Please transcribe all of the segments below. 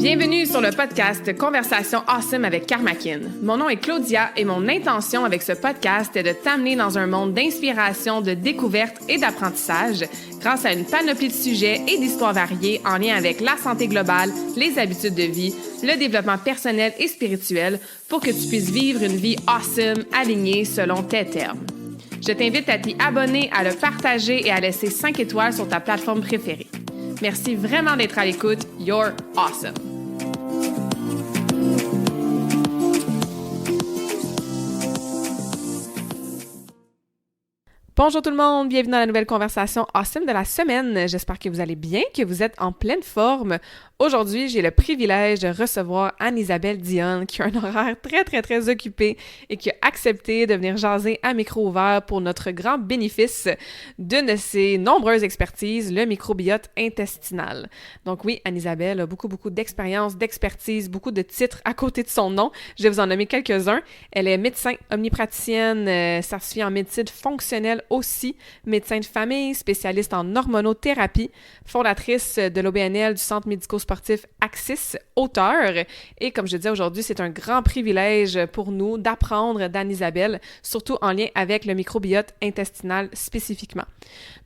Bienvenue sur le podcast Conversation Awesome avec Karmakin. Mon nom est Claudia et mon intention avec ce podcast est de t'amener dans un monde d'inspiration, de découverte et d'apprentissage grâce à une panoplie de sujets et d'histoires variées en lien avec la santé globale, les habitudes de vie, le développement personnel et spirituel pour que tu puisses vivre une vie awesome alignée selon tes termes. Je t'invite à t'y abonner, à le partager et à laisser 5 étoiles sur ta plateforme préférée. Merci vraiment d'être à l'écoute. You're awesome! Bonjour tout le monde, bienvenue dans la nouvelle conversation awesome de la semaine. J'espère que vous allez bien, que vous êtes en pleine forme. Aujourd'hui, j'ai le privilège de recevoir Anne-Isabelle Dionne, qui a un horaire très occupé et qui a accepté de venir jaser à micro ouvert pour notre grand bénéfice d'une de ses nombreuses expertises, le microbiote intestinal. Donc oui, Anne-Isabelle a beaucoup d'expérience, d'expertise, beaucoup de titres à côté de son nom. Je vais vous en nommer quelques-uns. Elle est médecin omnipraticienne, certifiée en médecine fonctionnelle aussi, médecin de famille, spécialiste en hormonothérapie, fondatrice de l'OBNL du Centre médico-sportif Axis, auteur. Et comme je disais aujourd'hui, c'est un grand privilège pour nous d'apprendre d'Anne-Isabelle, surtout en lien avec le microbiote intestinal spécifiquement.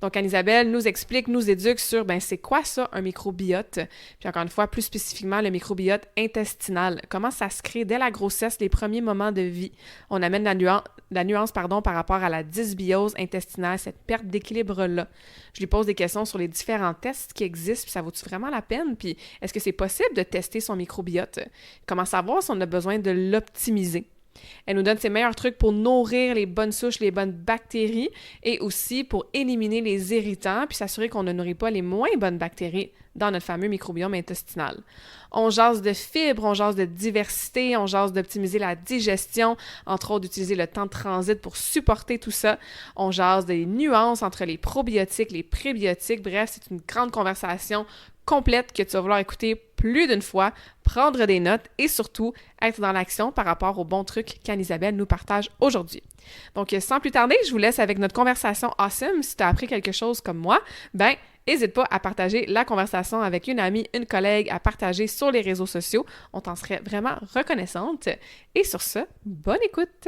Donc Anne-Isabelle nous explique, nous éduque sur c'est quoi ça un microbiote, puis encore une fois plus spécifiquement le microbiote intestinal, comment ça se crée dès la grossesse, les premiers moments de vie. On amène la nuance par rapport à la dysbiose intestinale, cette perte d'équilibre-là. Je lui pose des questions sur les différents tests qui existent, puis ça vaut-tu vraiment la peine? Puis est-ce que c'est possible de tester son microbiote? Comment savoir si on a besoin de l'optimiser? Elle nous donne ses meilleurs trucs pour nourrir les bonnes souches, les bonnes bactéries et aussi pour éliminer les irritants puis s'assurer qu'on ne nourrit pas les moins bonnes bactéries dans notre fameux microbiome intestinal. On jase de fibres, on jase de diversité, on jase d'optimiser la digestion, entre autres d'utiliser le temps de transit pour supporter tout ça. On jase des nuances entre les probiotiques, les prébiotiques. Bref, c'est une grande conversation complète que tu vas vouloir écouter plus d'une fois, prendre des notes et surtout être dans l'action par rapport aux bons trucs qu'Anne-Isabelle nous partage aujourd'hui. Donc, sans plus tarder, je vous laisse avec notre conversation awesome. Si tu as appris quelque chose comme moi, n'hésite pas à partager la conversation avec une amie, une collègue, à partager sur les réseaux sociaux. On t'en serait vraiment reconnaissante. Et sur ce, bonne écoute!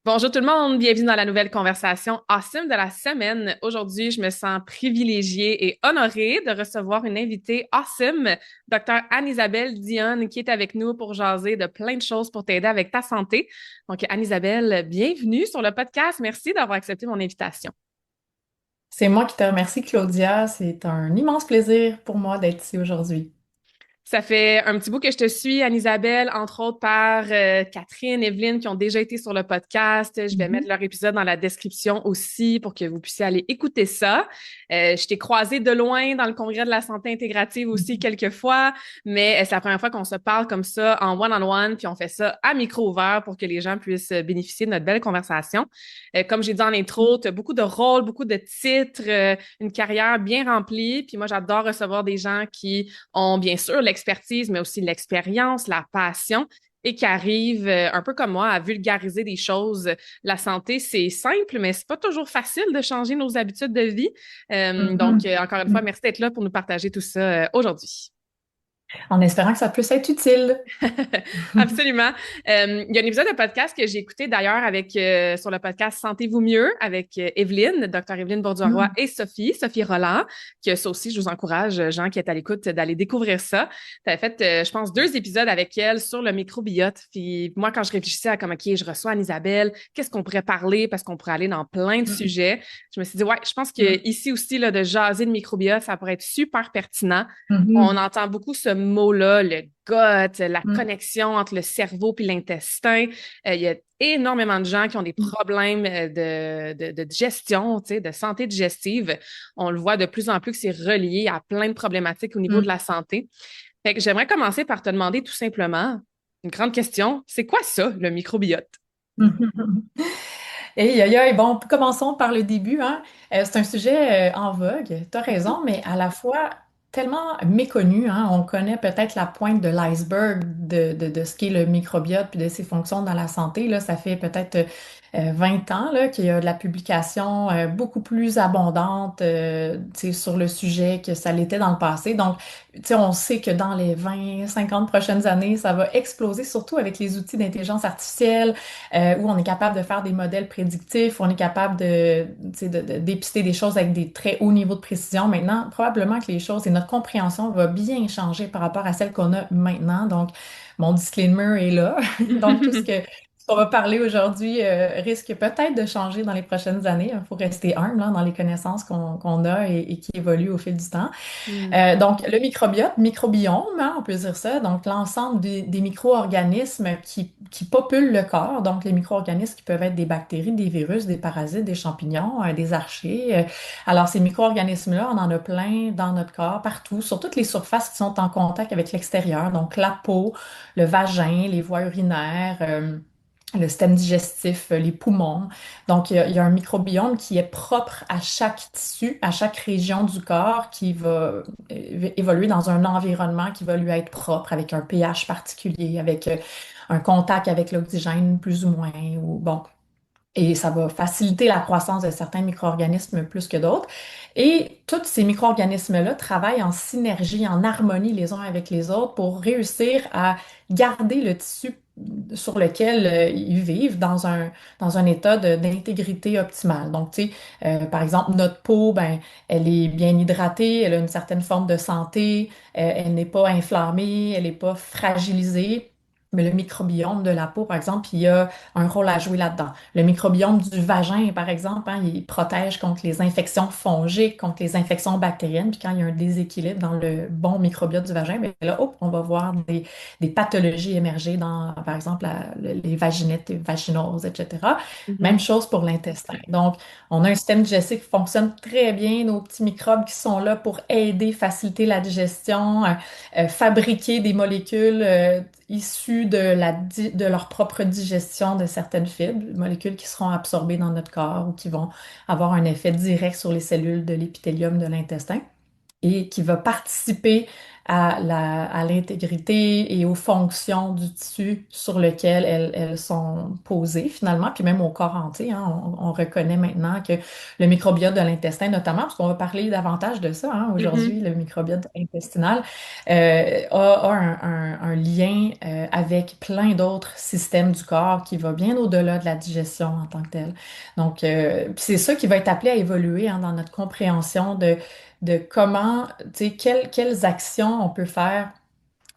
Bonjour tout le monde, bienvenue dans la nouvelle conversation awesome de la semaine. Aujourd'hui, je me sens privilégiée et honorée de recevoir une invitée awesome, Dr. Anne-Isabelle Dionne, qui est avec nous pour jaser de plein de choses pour t'aider avec ta santé. Donc, Anne-Isabelle, bienvenue sur le podcast. Merci d'avoir accepté mon invitation. C'est moi qui te remercie, Claudia. C'est un immense plaisir pour moi d'être ici aujourd'hui. Ça fait un petit bout que je te suis, Anne-Isabelle, entre autres par Catherine, Evelyne, qui ont déjà été sur le podcast. Je vais mettre leur épisode dans la description aussi pour que vous puissiez aller écouter ça. Je t'ai croisée de loin dans le congrès de la santé intégrative aussi quelques fois, mais c'est la première fois qu'on se parle comme ça en one-on-one, puis on fait ça à micro ouvert pour que les gens puissent bénéficier de notre belle conversation. Comme j'ai dit en intro, tu as beaucoup de rôles, beaucoup de titres, une carrière bien remplie, puis moi, j'adore recevoir des gens qui ont bien sûr l'expertise, mais aussi l'expérience, la passion et qui arrivent, un peu comme moi, à vulgariser des choses. La santé, c'est simple, mais c'est pas toujours facile de changer nos habitudes de vie. Donc, encore une fois, merci d'être là pour nous partager tout ça aujourd'hui. En espérant que ça puisse être utile. Absolument. Il y a un épisode de podcast que j'ai écouté d'ailleurs avec sur le podcast Sentez-vous mieux avec Evelyne, Dr. Evelyne Bourdieu-Roy et Sophie Roland, que ça aussi, je vous encourage, gens qui êtes à l'écoute, d'aller découvrir ça. Tu avais fait, je pense, 2 épisodes avec elle sur le microbiote. Puis moi, quand je réfléchissais à comme, OK, je reçois Anne-Isabelle, qu'est-ce qu'on pourrait parler parce qu'on pourrait aller dans plein de sujets, je me suis dit, ouais, je pense que ici aussi, là, de jaser de microbiote, ça pourrait être super pertinent. On entend beaucoup ce mot-là, le gut, la connexion entre le cerveau puis l'intestin. Il y a énormément de gens qui ont des problèmes de digestion, tu sais, de santé digestive. On le voit de plus en plus que c'est relié à plein de problématiques au niveau de la santé. Fait que j'aimerais commencer par te demander tout simplement, une grande question, c'est quoi ça, le microbiote? Bon, commençons par le début, hein. C'est un sujet en vogue, tu as raison, mais à la fois tellement méconnu, hein. On connaît peut-être la pointe de l'iceberg de ce qu'est le microbiote puis de ses fonctions dans la santé. Là, ça fait peut-être 20 ans là, qu'il y a de la publication beaucoup plus abondante tu sais, sur le sujet que ça l'était dans le passé. Donc, tu sais, on sait que dans les 20, 50 prochaines années, ça va exploser, surtout avec les outils d'intelligence artificielle, où on est capable de faire des modèles prédictifs, où on est capable tu sais, de dépister des choses avec des très hauts niveaux de précision. Maintenant, probablement que les choses et notre compréhension va bien changer par rapport à celle qu'on a maintenant. Donc, mon disclaimer est là. Donc, tout ce qu'on va parler aujourd'hui risque peut-être de changer dans les prochaines années. Il faut rester humble hein, dans les connaissances qu'on a et qui évoluent au fil du temps. Hmm. Donc, le microbiote, microbiome, hein, on peut dire ça, donc l'ensemble des micro-organismes qui populent le corps, donc les micro-organismes qui peuvent être des bactéries, des virus, des parasites, des champignons, des archées. Alors, ces micro-organismes-là, on en a plein dans notre corps, partout, sur toutes les surfaces qui sont en contact avec l'extérieur, donc la peau, le vagin, les voies urinaires. Le système digestif, les poumons. Donc, il y a un microbiome qui est propre à chaque tissu, à chaque région du corps, qui va évoluer dans un environnement qui va lui être propre, avec un pH particulier, avec un contact avec l'oxygène plus ou moins, ou bon. Et ça va faciliter la croissance de certains micro-organismes plus que d'autres. Et tous ces micro-organismes-là travaillent en synergie, en harmonie les uns avec les autres pour réussir à garder le tissu sur lequel ils vivent dans un état d'intégrité optimale. Donc, tu sais, par exemple, notre peau, ben, elle est bien hydratée, elle a une certaine forme de santé, elle n'est pas inflammée, elle n'est pas fragilisée. Mais le microbiome de la peau, par exemple, il y a un rôle à jouer là-dedans. Le microbiome du vagin, par exemple, hein, il protège contre les infections fongiques, contre les infections bactériennes. Puis quand il y a un déséquilibre dans le bon microbiote du vagin, bien là, hop, on va voir des pathologies émerger dans, par exemple, les vaginettes, les vaginoses, etc. Même Mhm. chose pour l'intestin. Donc, on a un système digestif qui fonctionne très bien, nos petits microbes qui sont là pour aider, faciliter la digestion, fabriquer des molécules issus de leur propre digestion de certaines fibres, molécules qui seront absorbées dans notre corps ou qui vont avoir un effet direct sur les cellules de l'épithélium de l'intestin et qui va participer à l'intégrité et aux fonctions du tissu sur lequel elles sont posées finalement, puis même au corps entier. Hein. On reconnaît maintenant que le microbiote de l'intestin, notamment, parce qu'on va parler davantage de ça hein, Mhm. aujourd'hui, le microbiote intestinal, a un lien avec plein d'autres systèmes du corps qui va bien au-delà de la digestion en tant que telle. Donc, puis c'est ça qui va être appelé à évoluer hein, dans notre compréhension de comment, tu sais, quelles actions on peut faire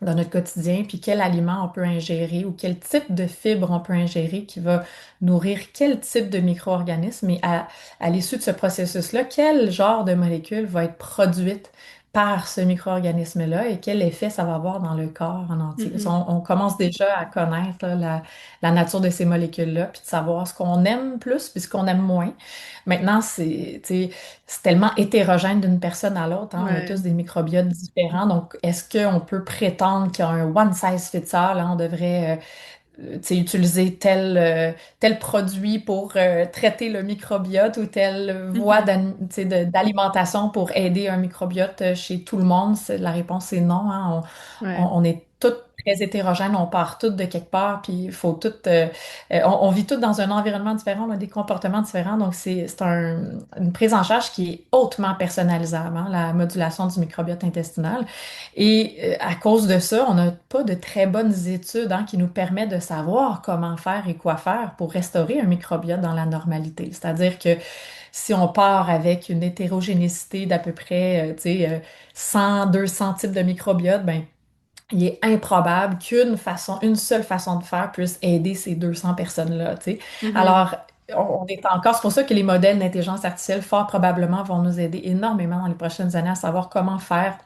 dans notre quotidien, puis quel aliment on peut ingérer ou quel type de fibre on peut ingérer qui va nourrir quel type de micro-organisme et à l'issue de ce processus-là, quel genre de molécule va être produite par ce micro-organisme-là et quel effet ça va avoir dans le corps en entier. Mhm. On commence déjà à connaître là, la nature de ces molécules-là, puis de savoir ce qu'on aime plus puis ce qu'on aime moins. Maintenant, tu sais, c'est tellement hétérogène d'une personne à l'autre, hein. On a Ouais. tous des microbiotes différents. Donc, est-ce qu'on peut prétendre qu'il y a un one size fits all, hein? On devrait tu sais, utiliser tel produit pour traiter le microbiote ou telle voie Mhm. tu sais, d'alimentation pour aider un microbiote chez tout le monde? La réponse est non, hein. Ouais. On est toutes très hétérogènes, on part toutes de quelque part, puis il faut toutes, on vit toutes dans un environnement différent, on a des comportements différents, donc c'est une prise en charge qui est hautement personnalisable, hein, la modulation du microbiote intestinal. Et à cause de ça, on n'a pas de très bonnes études hein, qui nous permettent de savoir comment faire et quoi faire pour restaurer un microbiote dans la normalité. C'est-à-dire que si on part avec une hétérogénéité d'à peu près, tu sais, 100, 200 types de microbiotes, ben il est improbable une seule façon de faire puisse aider ces 200 personnes-là, tu sais. Mhm. Alors, on est encore, c'est pour ça que les modèles d'intelligence artificielle, fort probablement, vont nous aider énormément dans les prochaines années à savoir comment faire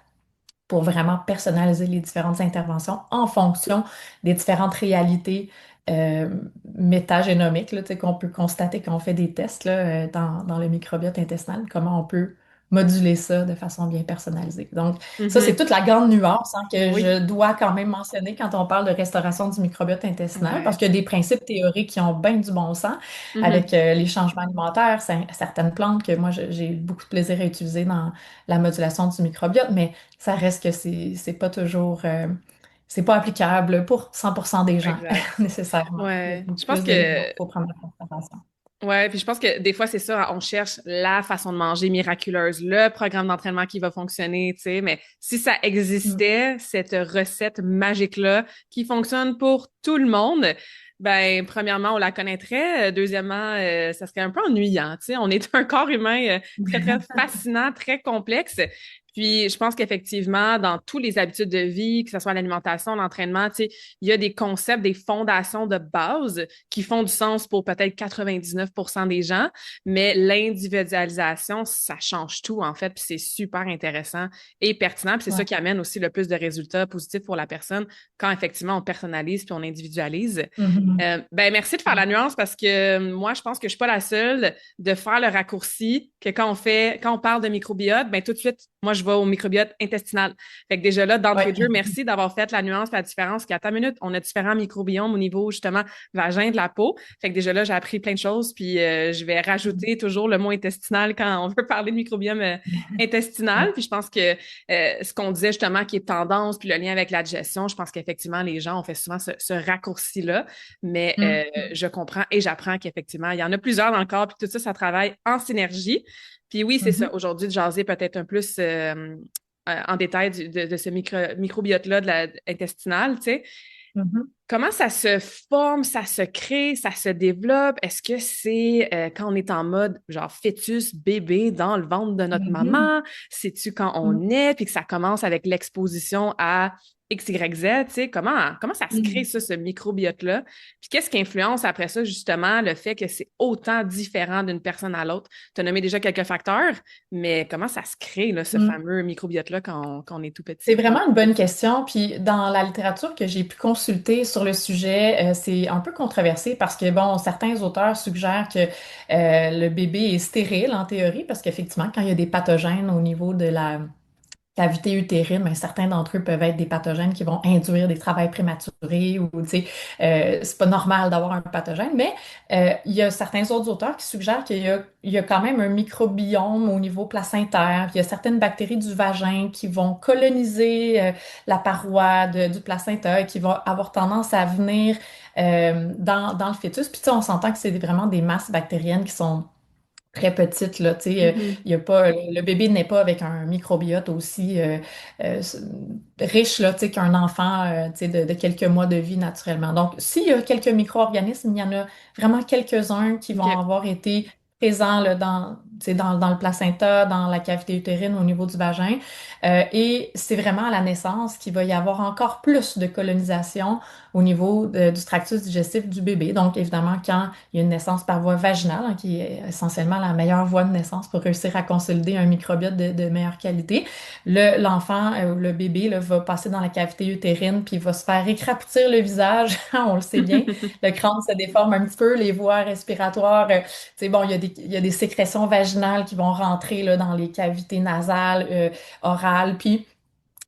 pour vraiment personnaliser les différentes interventions en fonction des différentes réalités euh, métagénomiques là, tu sais, qu'on peut constater quand on fait des tests là, dans le microbiote intestinal, comment on peut moduler ça de façon bien personnalisée. Donc, ça, c'est Mhm. toute la grande nuance que Oui. je dois quand même mentionner quand on parle de restauration du microbiote intestinal, parce Ouais. qu'il y a des principes théoriques qui ont bien du bon sens Mhm. avec les changements alimentaires, certaines plantes que moi, j'ai beaucoup de plaisir à utiliser dans la modulation du microbiote, mais ça reste que c'est pas toujours, c'est pas applicable pour 100% des gens Exact. nécessairement. Il y a Ouais. beaucoup Je pense plus d'éléments que qu'il faut prendre en considération. Ouais, puis je pense que des fois, c'est ça, on cherche la façon de manger miraculeuse, le programme d'entraînement qui va fonctionner, tu sais, mais si ça Mm. existait, cette recette magique-là qui fonctionne pour tout le monde, ben, premièrement, on la connaîtrait. Deuxièmement, ça serait un peu ennuyant, tu sais. On est un corps humain très, très fascinant, très complexe. Puis, je pense qu'effectivement, dans tous les habitudes de vie, que ce soit l'alimentation, l'entraînement, tu sais, il y a des concepts, des fondations de base qui font du sens pour peut-être 99% des gens, mais l'individualisation, ça change tout, en fait, puis c'est super intéressant et pertinent, puis c'est ça Ouais. qui amène aussi le plus de résultats positifs pour la personne quand effectivement on personnalise puis on individualise. Mhm. Ben merci de faire la nuance parce que moi, je pense que je suis pas la seule de faire le raccourci que quand on parle de microbiote, ben tout de suite, moi, je vais au microbiote intestinal. Fait que déjà là, d'entrée Ouais. de jeu, merci d'avoir fait la nuance, la différence, qu'à ta minute, on a différents microbiomes au niveau, justement, vagin de la peau. Fait que déjà là, j'ai appris plein de choses, puis je vais rajouter toujours le mot intestinal quand on veut parler de microbiome intestinal. Ouais. Puis je pense que ce qu'on disait justement qui est tendance, puis le lien avec la digestion, je pense qu'effectivement, les gens ont fait souvent ce raccourci-là. Mais Mm. je comprends et j'apprends qu'effectivement, il y en a plusieurs dans le corps, puis tout ça, ça travaille en synergie. Puis oui, c'est ça. Mhm. Aujourd'hui, de jaser peut-être un plus en détail de ce microbiote-là intestinal, tu sais. Mhm. Comment ça se forme, ça se crée, ça se développe? Est-ce que c'est quand on est en mode genre fœtus, bébé dans le ventre de notre Mhm. maman? C'est-tu quand on Mhm. naît puis que ça commence avec l'exposition à X, Y, Z? Tu sais, comment ça se crée Mhm. ça, ce microbiote-là? Puis qu'est-ce qui influence après ça, justement, le fait que c'est autant différent d'une personne à l'autre? Tu as nommé déjà quelques facteurs, mais comment ça se crée, là, ce Mm. fameux microbiote-là quand on est tout C'est petit? vraiment une bonne question. Puis dans la littérature que j'ai pu consulter sur le sujet, c'est un peu controversé parce que, bon, certains auteurs suggèrent que le bébé est stérile en théorie parce qu'effectivement, quand il y a des pathogènes au niveau de la cavité utérine, mais certains d'entre eux peuvent être des pathogènes qui vont induire des travails prématurés ou, tu sais, c'est pas normal d'avoir un pathogène, mais il y a certains autres auteurs qui suggèrent il y a quand même un microbiome au niveau placentaire. Il y a certaines bactéries du vagin qui vont coloniser la paroi du placenta et qui vont avoir tendance à venir dans le fœtus. Puis, tu sais, on s'entend que c'est vraiment des masses bactériennes qui sont très petite, là, tu sais, Mhm. il y a pas, le bébé n'est pas avec un microbiote aussi euh, riche, là, tu sais, qu'un enfant, tu sais, de quelques mois de vie naturellement. Donc, s'il y a quelques micro-organismes, il y en a vraiment quelques-uns qui vont OK. avoir été présents, là, tu sais, dans le placenta, dans la cavité utérine, au niveau du vagin. Et c'est vraiment à la naissance qu'il va y avoir encore plus de colonisation au niveau du tractus digestif du bébé. Donc, évidemment, quand il y a une naissance par voie vaginale, hein, qui est essentiellement la meilleure voie de naissance pour réussir à consolider un microbiote de meilleure qualité. L'enfant, le bébé, là, va passer dans la cavité utérine, puis il va se faire écrapetir le visage. On le sait bien. Le crâne se déforme un petit peu, les voies respiratoires. Tu sais, bon, il y a des sécrétions vaginales qui vont rentrer là, dans les cavités nasales, orales, puis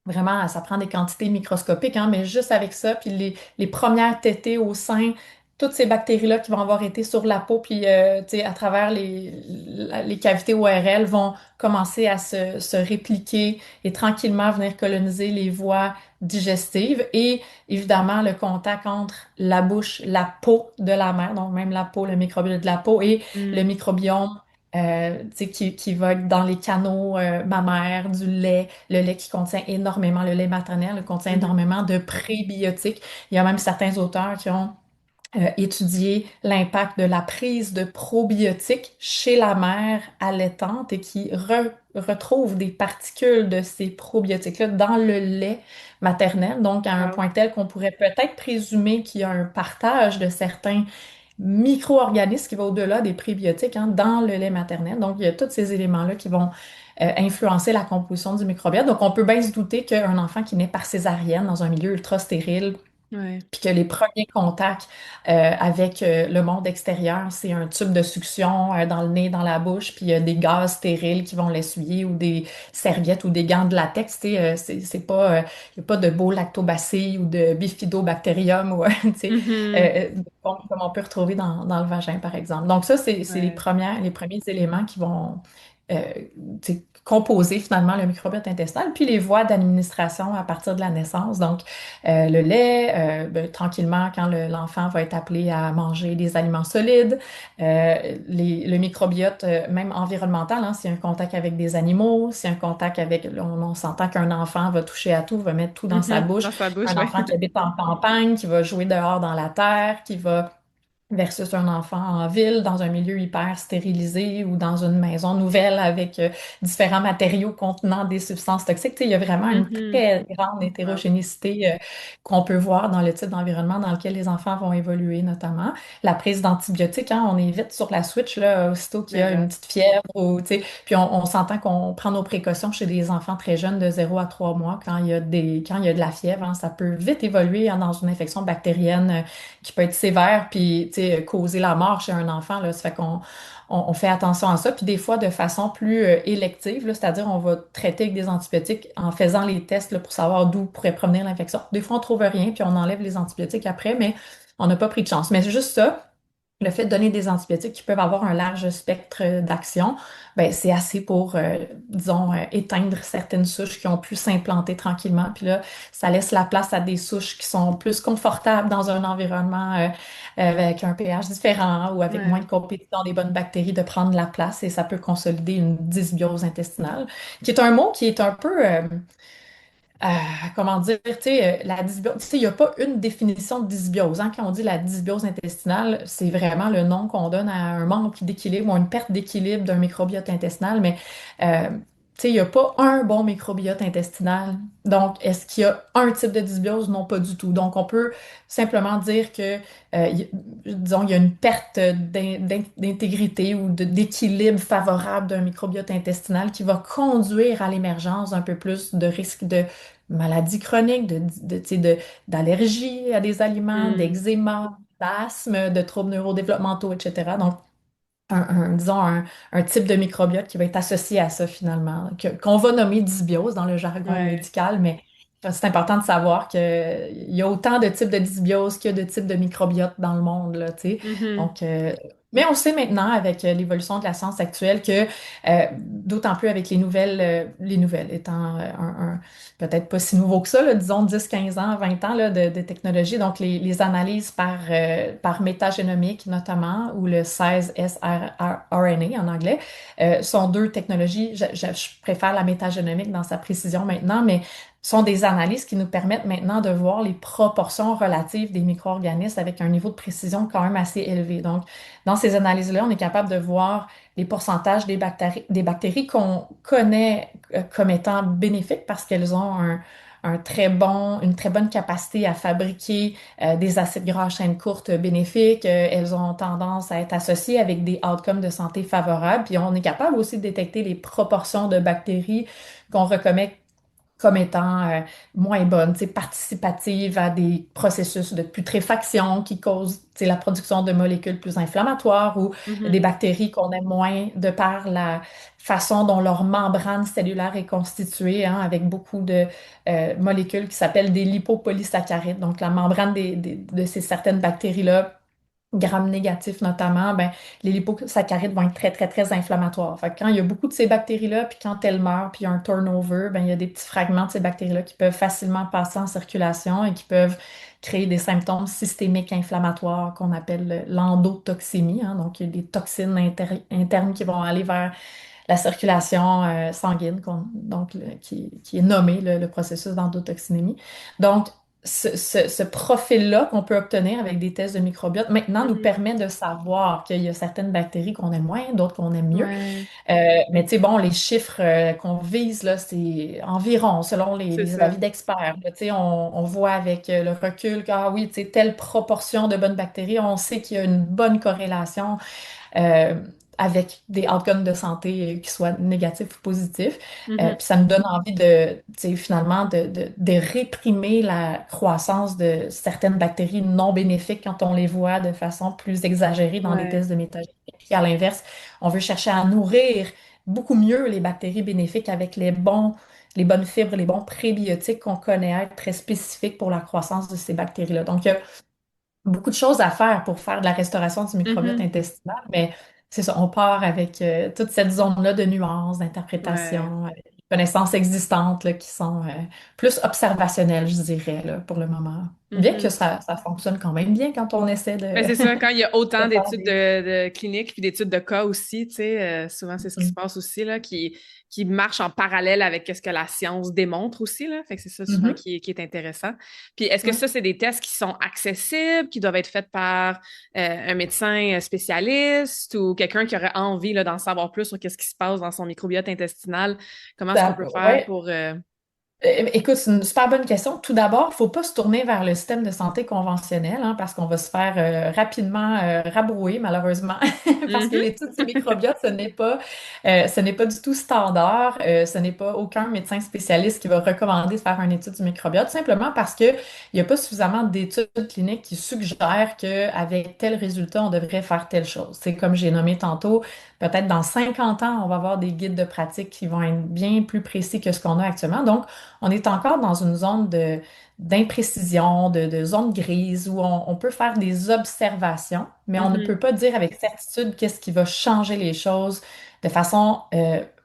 vraiment, ça prend des quantités microscopiques, hein, mais juste avec ça, puis les premières tétées au sein, toutes ces bactéries-là qui vont avoir été sur la peau, puis tu sais, à travers les cavités ORL vont commencer à se répliquer et tranquillement venir coloniser les voies digestives. Et évidemment, le contact entre la bouche, la peau de la mère, donc même la peau, le microbiome de la peau et le Mm. microbiome tu sais, qui va être dans les canaux mammaires, du lait, le lait qui contient énormément, le lait maternel contient Mhm. énormément de prébiotiques. Il y a même certains auteurs qui ont étudié l'impact de la prise de probiotiques chez la mère allaitante et qui retrouvent des particules de ces probiotiques-là dans le lait maternel, donc à un Wow. point tel qu'on pourrait peut-être présumer qu'il y a un partage de certains micro-organismes qui va au-delà des prébiotiques hein, dans le lait maternel. Donc, il y a tous ces éléments-là qui vont influencer la composition du microbiote. Donc, on peut bien se douter qu'un enfant qui naît par césarienne dans un milieu ultra stérile Ouais. Puis que les premiers contacts avec le monde extérieur, c'est un tube de succion dans le nez, dans la bouche, puis il y a des gaz stériles qui vont l'essuyer ou des serviettes ou des gants de latex. Tu sais, c'est pas, il n'y a pas de beau lactobacilles ou de bifidobacterium ou, tu sais, Mhm. comme on peut retrouver dans le vagin, par exemple. Donc ça, c'est Ouais. les premiers éléments qui vont euh, tu sais, composer finalement le microbiote intestinal, puis les voies d'administration à partir de la naissance. Donc, le lait, tranquillement, quand l'enfant va être appelé à manger des aliments solides, le microbiote, même environnemental, hein, s'il y a un contact avec des animaux, s'il y a un contact avec, on s'entend qu'un enfant va toucher à tout, va mettre tout dans sa Mhm. bouche. Dans sa bouche, Un ouais. enfant qui habite en campagne, qui va jouer dehors dans la terre, qui va versus un enfant en ville, dans un milieu hyper stérilisé ou dans une maison nouvelle avec différents matériaux contenant des substances toxiques. Tu sais, il y a vraiment une Mhm. très grande Wow. hétérogénéité qu'on peut voir dans le type d'environnement dans lequel les enfants vont évoluer, notamment. La prise d'antibiotiques, hein, on est vite sur la switch, là, aussitôt qu'il y a Mais une petite fièvre ou, tu sais, puis on s'entend qu'on prend nos précautions chez des enfants très jeunes de 0 à 3 mois quand il y a de la fièvre, hein, ça peut vite évoluer hein, dans une infection bactérienne qui peut être sévère, puis tu sais, causer la mort chez un enfant, là. Ça fait on fait attention à ça. Puis des fois, de façon plus élective, là, c'est-à-dire on va traiter avec des antibiotiques en faisant les tests là, pour savoir d'où pourrait provenir l'infection. Des fois, on trouve rien, puis on enlève les antibiotiques après, mais on n'a pas pris de chance. Mais c'est juste ça. Le fait de donner des antibiotiques qui peuvent avoir un large spectre d'action, ben, c'est assez pour, disons, éteindre certaines souches qui ont pu s'implanter tranquillement. Puis là, ça laisse la place à des souches qui sont plus confortables dans un environnement avec un pH différent ou avec moins ouais. de compétition des bonnes bactéries de prendre la place et ça peut consolider une dysbiose intestinale, qui est un mot qui est un peu, euh, comment dire, tu sais, la dysbiose, tu sais, il n'y a pas une définition de dysbiose, hein. Quand on dit la dysbiose intestinale, c'est vraiment le nom qu'on donne à un manque d'équilibre ou une perte d'équilibre d'un microbiote intestinal, mais tu sais, il n'y a pas un bon microbiote intestinal. Donc, est-ce qu'il y a un type de dysbiose? Non, pas du tout. Donc, on peut simplement dire que, disons, il y a une perte d'intégrité ou d'équilibre favorable d'un microbiote intestinal qui va conduire à l'émergence un peu plus de risques de maladies chroniques, tu sais, d'allergies à des aliments, Hmm. d'eczéma, d'asthme, de troubles neurodéveloppementaux, etc. Donc, disons, un type de microbiote qui va être associé à ça finalement, qu'on va nommer dysbiose dans le jargon Ouais. médical, mais c'est important de savoir qu'il y a autant de types de dysbiose que de types de microbiotes dans le monde, là, tu sais. Mhm. Donc, mais on sait maintenant avec l'évolution de la science actuelle que, d'autant plus avec les nouvelles étant peut-être pas si nouveau que ça, là, disons 10, 15 ans, 20 ans là, de technologie, donc les analyses par métagénomique notamment, ou le 16 sRNA en anglais, sont deux technologies, je préfère la métagénomique dans sa précision maintenant, mais sont des analyses qui nous permettent maintenant de voir les proportions relatives des micro-organismes avec un niveau de précision quand même assez élevé. Donc, dans ces analyses-là, on est capable de voir les pourcentages des bactéries qu'on connaît comme étant bénéfiques parce qu'elles ont une très bonne capacité à fabriquer des acides gras à chaîne courte bénéfiques. Elles ont tendance à être associées avec des outcomes de santé favorables. Puis on est capable aussi de détecter les proportions de bactéries qu'on reconnaît comme étant moins bonnes, tu sais, participatives à des processus de putréfaction qui causent, tu sais, la production de molécules plus inflammatoires ou des Mhm. bactéries qu'on aime moins de par la façon dont leur membrane cellulaire est constituée, hein, avec beaucoup de molécules qui s'appellent des lipopolysaccharides. Donc, la membrane de ces certaines bactéries-là grammes négatifs notamment, ben, les liposaccharides vont être très, très, très inflammatoires. Fait que quand il y a beaucoup de ces bactéries-là, puis quand elles meurent, puis il y a un turnover, ben, il y a des petits fragments de ces bactéries-là qui peuvent facilement passer en circulation et qui peuvent créer des symptômes systémiques inflammatoires qu'on appelle l'endotoxémie, hein. Donc, il y a des toxines internes qui vont aller vers la circulation sanguine, qui est nommé le processus d'endotoxinémie. Donc, ce profil-là qu'on peut obtenir avec des tests de microbiote, maintenant nous Mhm. permet de savoir qu'il y a certaines bactéries qu'on aime moins, d'autres qu'on aime mieux. Ouais. Mais tu sais, bon, les chiffres qu'on vise, là, c'est environ, selon C'est les ça. avis d'experts. Là, tu sais, on voit avec le recul que, ah oui, tu sais, telle proportion de bonnes bactéries, on sait qu'il y a une bonne corrélation. Euh, avec des outcomes de santé qui soient négatifs ou positifs. Mhm. Puis ça nous donne envie de, tu sais, finalement, de réprimer la croissance de certaines bactéries non bénéfiques quand on les voit de façon plus exagérée dans les Ouais. tests de métagénétique. Puis à l'inverse, on veut chercher à nourrir beaucoup mieux les bactéries bénéfiques avec les bonnes fibres, les bons prébiotiques qu'on connaît être très spécifiques pour la croissance de ces bactéries-là. Donc, il y a beaucoup de choses à faire pour faire de la restauration du microbiote Mhm. intestinal, mais c'est ça, on part avec toute cette zone-là de nuances, Ouais. d'interprétation, avec des connaissances existantes là, qui sont plus observationnelles, je dirais, là, pour le moment. Bien que Mhm. ça fonctionne quand même bien quand on essaie de, Ben, c'est ça, quand il y a autant de faire d'études des... de cliniques puis d'études de cas aussi, tu sais, souvent c'est ce qui se passe aussi, là, qui marche en parallèle avec ce que la science démontre aussi, là. Fait que c'est ça souvent Mhm. qui est intéressant. Puis est-ce que Ouais. ça, c'est des tests qui sont accessibles, qui doivent être faits par un médecin spécialiste ou quelqu'un qui aurait envie, là, d'en savoir plus sur qu'est-ce qui se passe dans son microbiote intestinal? Comment est-ce qu'on peut faire Ouais. pour... Écoute, c'est une super bonne question. Tout d'abord, il ne faut pas se tourner vers le système de santé conventionnel, hein, parce qu'on va se faire rapidement rabrouer, malheureusement, parce que Mhm. l'étude du microbiote, ce n'est pas du tout standard. Ce n'est pas aucun médecin spécialiste qui va recommander de faire une étude du microbiote, simplement parce qu'il n'y a pas suffisamment d'études cliniques qui suggèrent qu'avec tel résultat, on devrait faire telle chose. C'est comme j'ai nommé tantôt, peut-être dans 50 ans, on va avoir des guides de pratique qui vont être bien plus précis que ce qu'on a actuellement. Donc, on est encore dans une zone d'imprécision, de zone grise où on peut faire des observations, mais on ne Mhm. peut pas dire avec certitude qu'est-ce qui va changer les choses de façon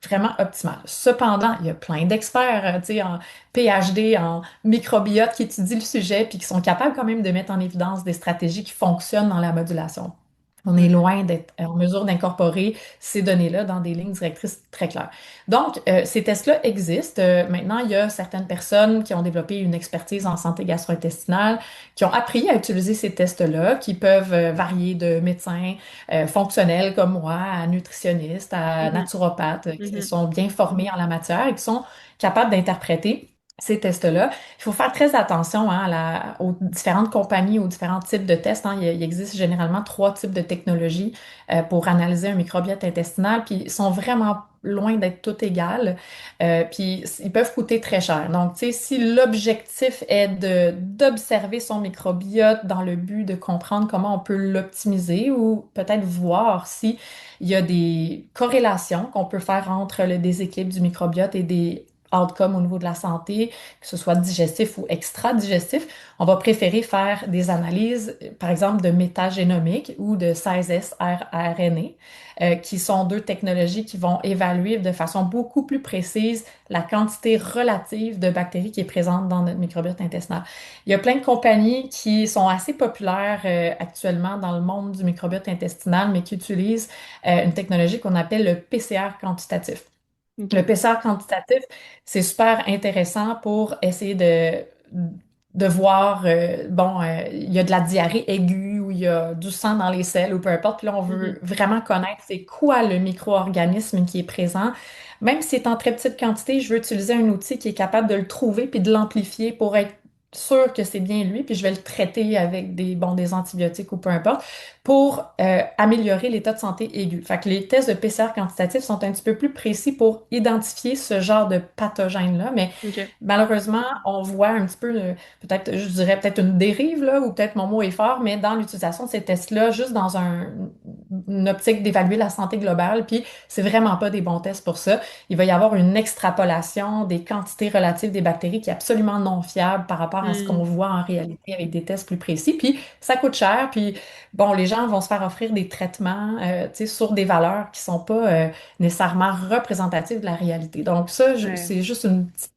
vraiment optimale. Cependant, il y a plein d'experts, tu sais, en PhD, en microbiote qui étudient le sujet puis qui sont capables quand même de mettre en évidence des stratégies qui fonctionnent dans la modulation. On est Ouais. loin d'être en mesure d'incorporer ces données-là dans des lignes directrices très claires. Donc, ces tests-là existent. Maintenant, il y a certaines personnes qui ont développé une expertise en santé gastro-intestinale, qui ont appris à utiliser ces tests-là, qui peuvent varier de médecins fonctionnels comme moi, à nutritionnistes, à Mhm. naturopathes, qui Mhm. sont bien formés en la matière et qui sont capables d'interpréter ces tests-là. Il faut faire très attention hein, aux différentes compagnies, aux différents types de tests. Hein. Il existe généralement trois types de technologies pour analyser un microbiote intestinal, puis ils sont vraiment loin d'être toutes égales, puis ils peuvent coûter très cher. Donc, tu sais, si l'objectif est d'observer son microbiote dans le but de comprendre comment on peut l'optimiser ou peut-être voir si il y a des corrélations qu'on peut faire entre le déséquilibre du microbiote et des outcomes au niveau de la santé, que ce soit digestif ou extra-digestif, on va préférer faire des analyses, par exemple, de métagénomique ou de 16S rRNA, qui sont deux technologies qui vont évaluer de façon beaucoup plus précise la quantité relative de bactéries qui est présente dans notre microbiote intestinal. Il y a plein de compagnies qui sont assez populaires actuellement dans le monde du microbiote intestinal, mais qui utilisent une technologie qu'on appelle le PCR quantitatif. Le OK. PCR quantitatif, c'est super intéressant pour essayer de voir, bon, il y a de la diarrhée aiguë ou il y a du sang dans les selles ou peu importe. Puis là, on veut Mhm. vraiment connaître c'est quoi le micro-organisme qui est présent. Même si c'est en très petite quantité, je veux utiliser un outil qui est capable de le trouver puis de l'amplifier pour être sûr que c'est bien lui, puis je vais le traiter avec des antibiotiques ou peu importe, pour améliorer l'état de santé aigu. Fait que les tests de PCR quantitatifs sont un petit peu plus précis pour identifier ce genre de pathogène-là, mais OK. malheureusement, on voit un petit peu, peut-être, je dirais peut-être une dérive, là, ou peut-être mon mot est fort, mais dans l'utilisation de ces tests-là, juste dans une optique d'évaluer la santé globale, puis c'est vraiment pas des bons tests pour ça. Il va y avoir une extrapolation des quantités relatives des bactéries qui est absolument non fiable par rapport à ce qu'on Hmm. voit en réalité avec des tests plus précis, puis ça coûte cher, puis bon, les gens vont se faire offrir des traitements, tu sais, sur des valeurs qui sont pas nécessairement représentatives de la réalité. Donc ça, Ouais. c'est juste une petite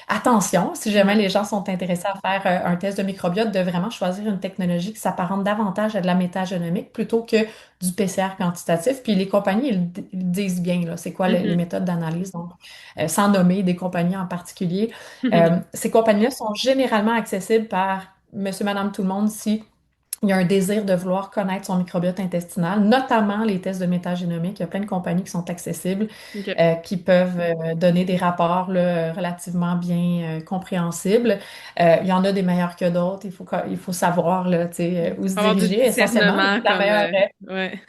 attention, si jamais Mhm. les gens sont intéressés à faire un test de microbiote, de vraiment choisir une technologie qui s'apparente davantage à de la métagénomique plutôt que du PCR quantitatif. Puis les compagnies, ils disent bien, là, c'est quoi les Mhm. méthodes d'analyse, donc sans nommer des compagnies en particulier. Ces compagnies-là sont généralement accessibles par monsieur, madame, tout le monde si il y a un désir de vouloir connaître son microbiote intestinal, notamment les tests de métagénomique. Il y a plein de compagnies qui sont accessibles, OK. qui peuvent donner des rapports là, relativement bien compréhensibles. Il y en a des meilleurs que d'autres. Il faut savoir là, tu sais, où se Faut avoir du diriger essentiellement. Et discernement puis comme... ouais.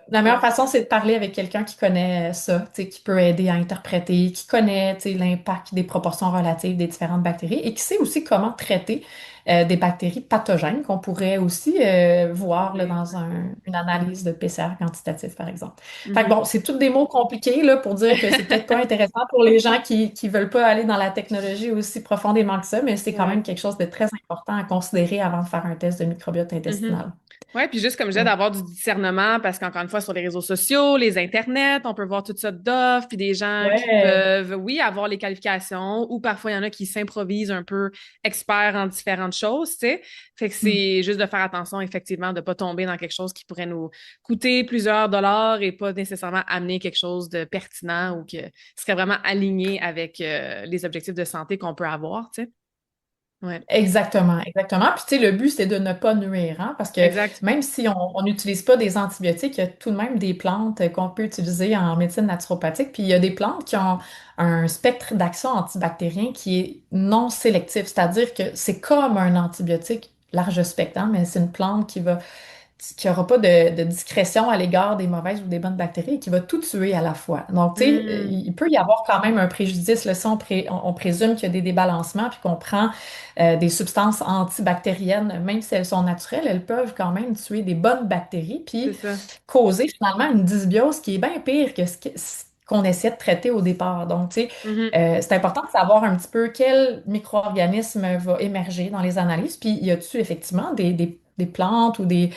la meilleure façon, c'est de parler avec quelqu'un qui connaît ça, tu sais, qui peut aider à interpréter, qui connaît, tu sais, l'impact des proportions relatives des différentes bactéries et qui sait aussi comment traiter des bactéries pathogènes qu'on pourrait aussi voir là, Oui. dans une analyse de PCR quantitatif, par exemple. Fait que Mhm. bon, c'est tous des mots compliqués là, pour dire que c'est peut-être pas intéressant pour les gens qui veulent pas aller dans la technologie aussi profondément que ça, mais c'est quand Ouais. même quelque chose de très important à considérer avant de faire un test de microbiote Mhm. intestinal. Ouais, puis juste comme je disais, Ouais. d'avoir du discernement, parce qu'encore une fois, sur les réseaux sociaux, les internets, on peut voir toutes sortes d'offres, puis des gens qui Ouais. peuvent, oui, avoir les qualifications, ou parfois il y en a qui s'improvisent un peu experts en différentes choses, tu sais. Fait que Hmm. c'est juste de faire attention, effectivement, de pas tomber dans quelque chose qui pourrait nous coûter plusieurs dollars et pas nécessairement amener quelque chose de pertinent ou que serait vraiment aligné avec les objectifs de santé qu'on peut avoir, tu sais. Ouais, Exactement, exactement. Puis tu sais, le but, c'est de ne pas nuire, hein, parce que exact. même si on n'utilise pas des antibiotiques, il y a tout de même des plantes qu'on peut utiliser en médecine naturopathique. Puis il y a des plantes qui ont un spectre d'action antibactérien qui est non sélectif, c'est-à-dire que c'est comme un antibiotique large spectre, hein, mais c'est une plante qui n'aura pas de discrétion à l'égard des mauvaises ou des bonnes bactéries et qui va tout tuer à la fois. Donc, tu sais, Hmm, il peut y avoir quand même un préjudice. Là, si on présume qu'il y a des débalancements puis qu'on prend des substances antibactériennes, même si elles sont naturelles, elles peuvent quand même tuer des bonnes bactéries c'est puis ça. causer finalement une dysbiose qui est bien pire que ce qu'on essaie de traiter au départ. Donc, tu sais, Mhm, c'est important de savoir un petit peu quel micro-organisme va émerger dans les analyses. Puis, y a-tu effectivement des plantes ou des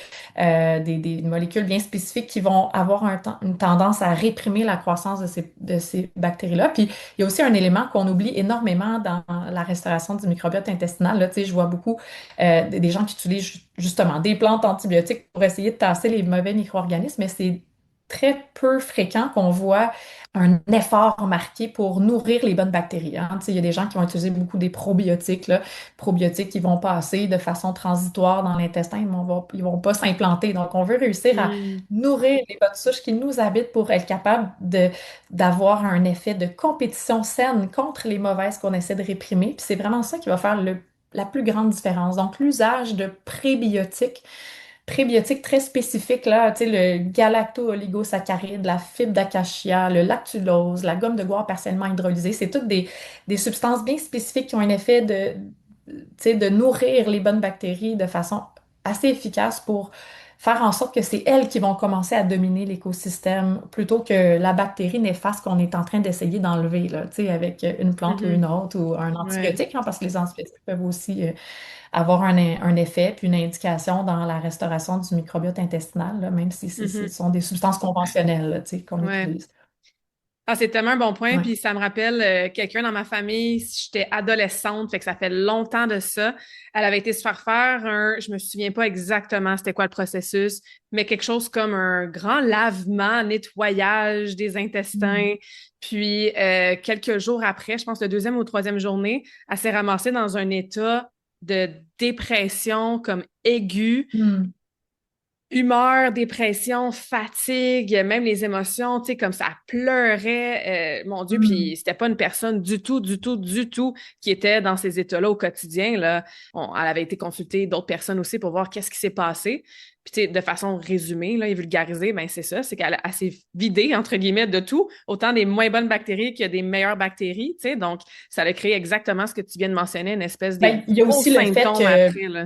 molécules bien spécifiques qui vont avoir une tendance à réprimer la croissance de ces bactéries-là. Puis, il y a aussi un élément qu'on oublie énormément dans la restauration du microbiote intestinal. Là, tu sais, je vois beaucoup des gens qui utilisent justement des plantes antibiotiques pour essayer de tasser les mauvais micro-organismes, mais c'est très peu fréquent qu'on voit un effort marqué pour nourrir les bonnes bactéries, hein. Tu sais, il y a des gens qui vont utiliser beaucoup des probiotiques, là, probiotiques qui vont passer de façon transitoire dans l'intestin, ils vont pas s'implanter. Donc, on veut réussir à hmm. nourrir les bonnes souches qui nous habitent pour être capable d'avoir un effet de compétition saine contre les mauvaises qu'on essaie de réprimer. Puis c'est vraiment ça qui va faire la plus grande différence. Donc, l'usage de prébiotiques très spécifiques, là, tu sais, le galacto-oligosaccharide, la fibre d'acacia, le lactulose, la gomme de guar partiellement hydrolysée, c'est toutes des substances bien spécifiques qui ont un effet tu sais, de nourrir les bonnes bactéries de façon assez efficace pour faire en sorte que c'est elles qui vont commencer à dominer l'écosystème plutôt que la bactérie néfaste qu'on est en train d'essayer d'enlever, là, tu sais, avec une plante ou une Mhm. autre ou un Ouais. antibiotique, hein, parce que les antibiotiques peuvent aussi avoir un effet puis une indication dans la restauration du microbiote intestinal, là, même si ce Mhm. sont des substances conventionnelles là, tu sais, qu'on Ouais. utilise. Ah, c'est tellement un bon point, Ouais. puis ça me rappelle quelqu'un dans ma famille, j'étais adolescente, fait que ça fait longtemps de ça. Elle avait été se faire je me souviens pas exactement c'était quoi le processus, mais quelque chose comme un grand lavement, nettoyage des Mm. intestins. Puis quelques jours après, je pense le deuxième ou troisième journée, elle s'est ramassée dans un état de dépression comme aiguë, Mm. humeur, dépression, fatigue, même les émotions, tu sais, comme ça pleurait, mon Dieu, Mm. puis c'était pas une personne du tout, du tout, du tout qui était dans ces états-là au quotidien, là. Elle avait été consultée d'autres personnes aussi pour voir qu'est-ce qui s'est passé. Puis, tu sais, de façon résumée, là, et vulgarisée, ben c'est ça, c'est qu'elle s'est vidée, entre guillemets, de tout, autant des moins bonnes bactéries que des meilleures bactéries, tu sais, donc ça a créé exactement ce que tu viens de mentionner, une espèce des Ben, il y a gros aussi le fait symptômes que après, là.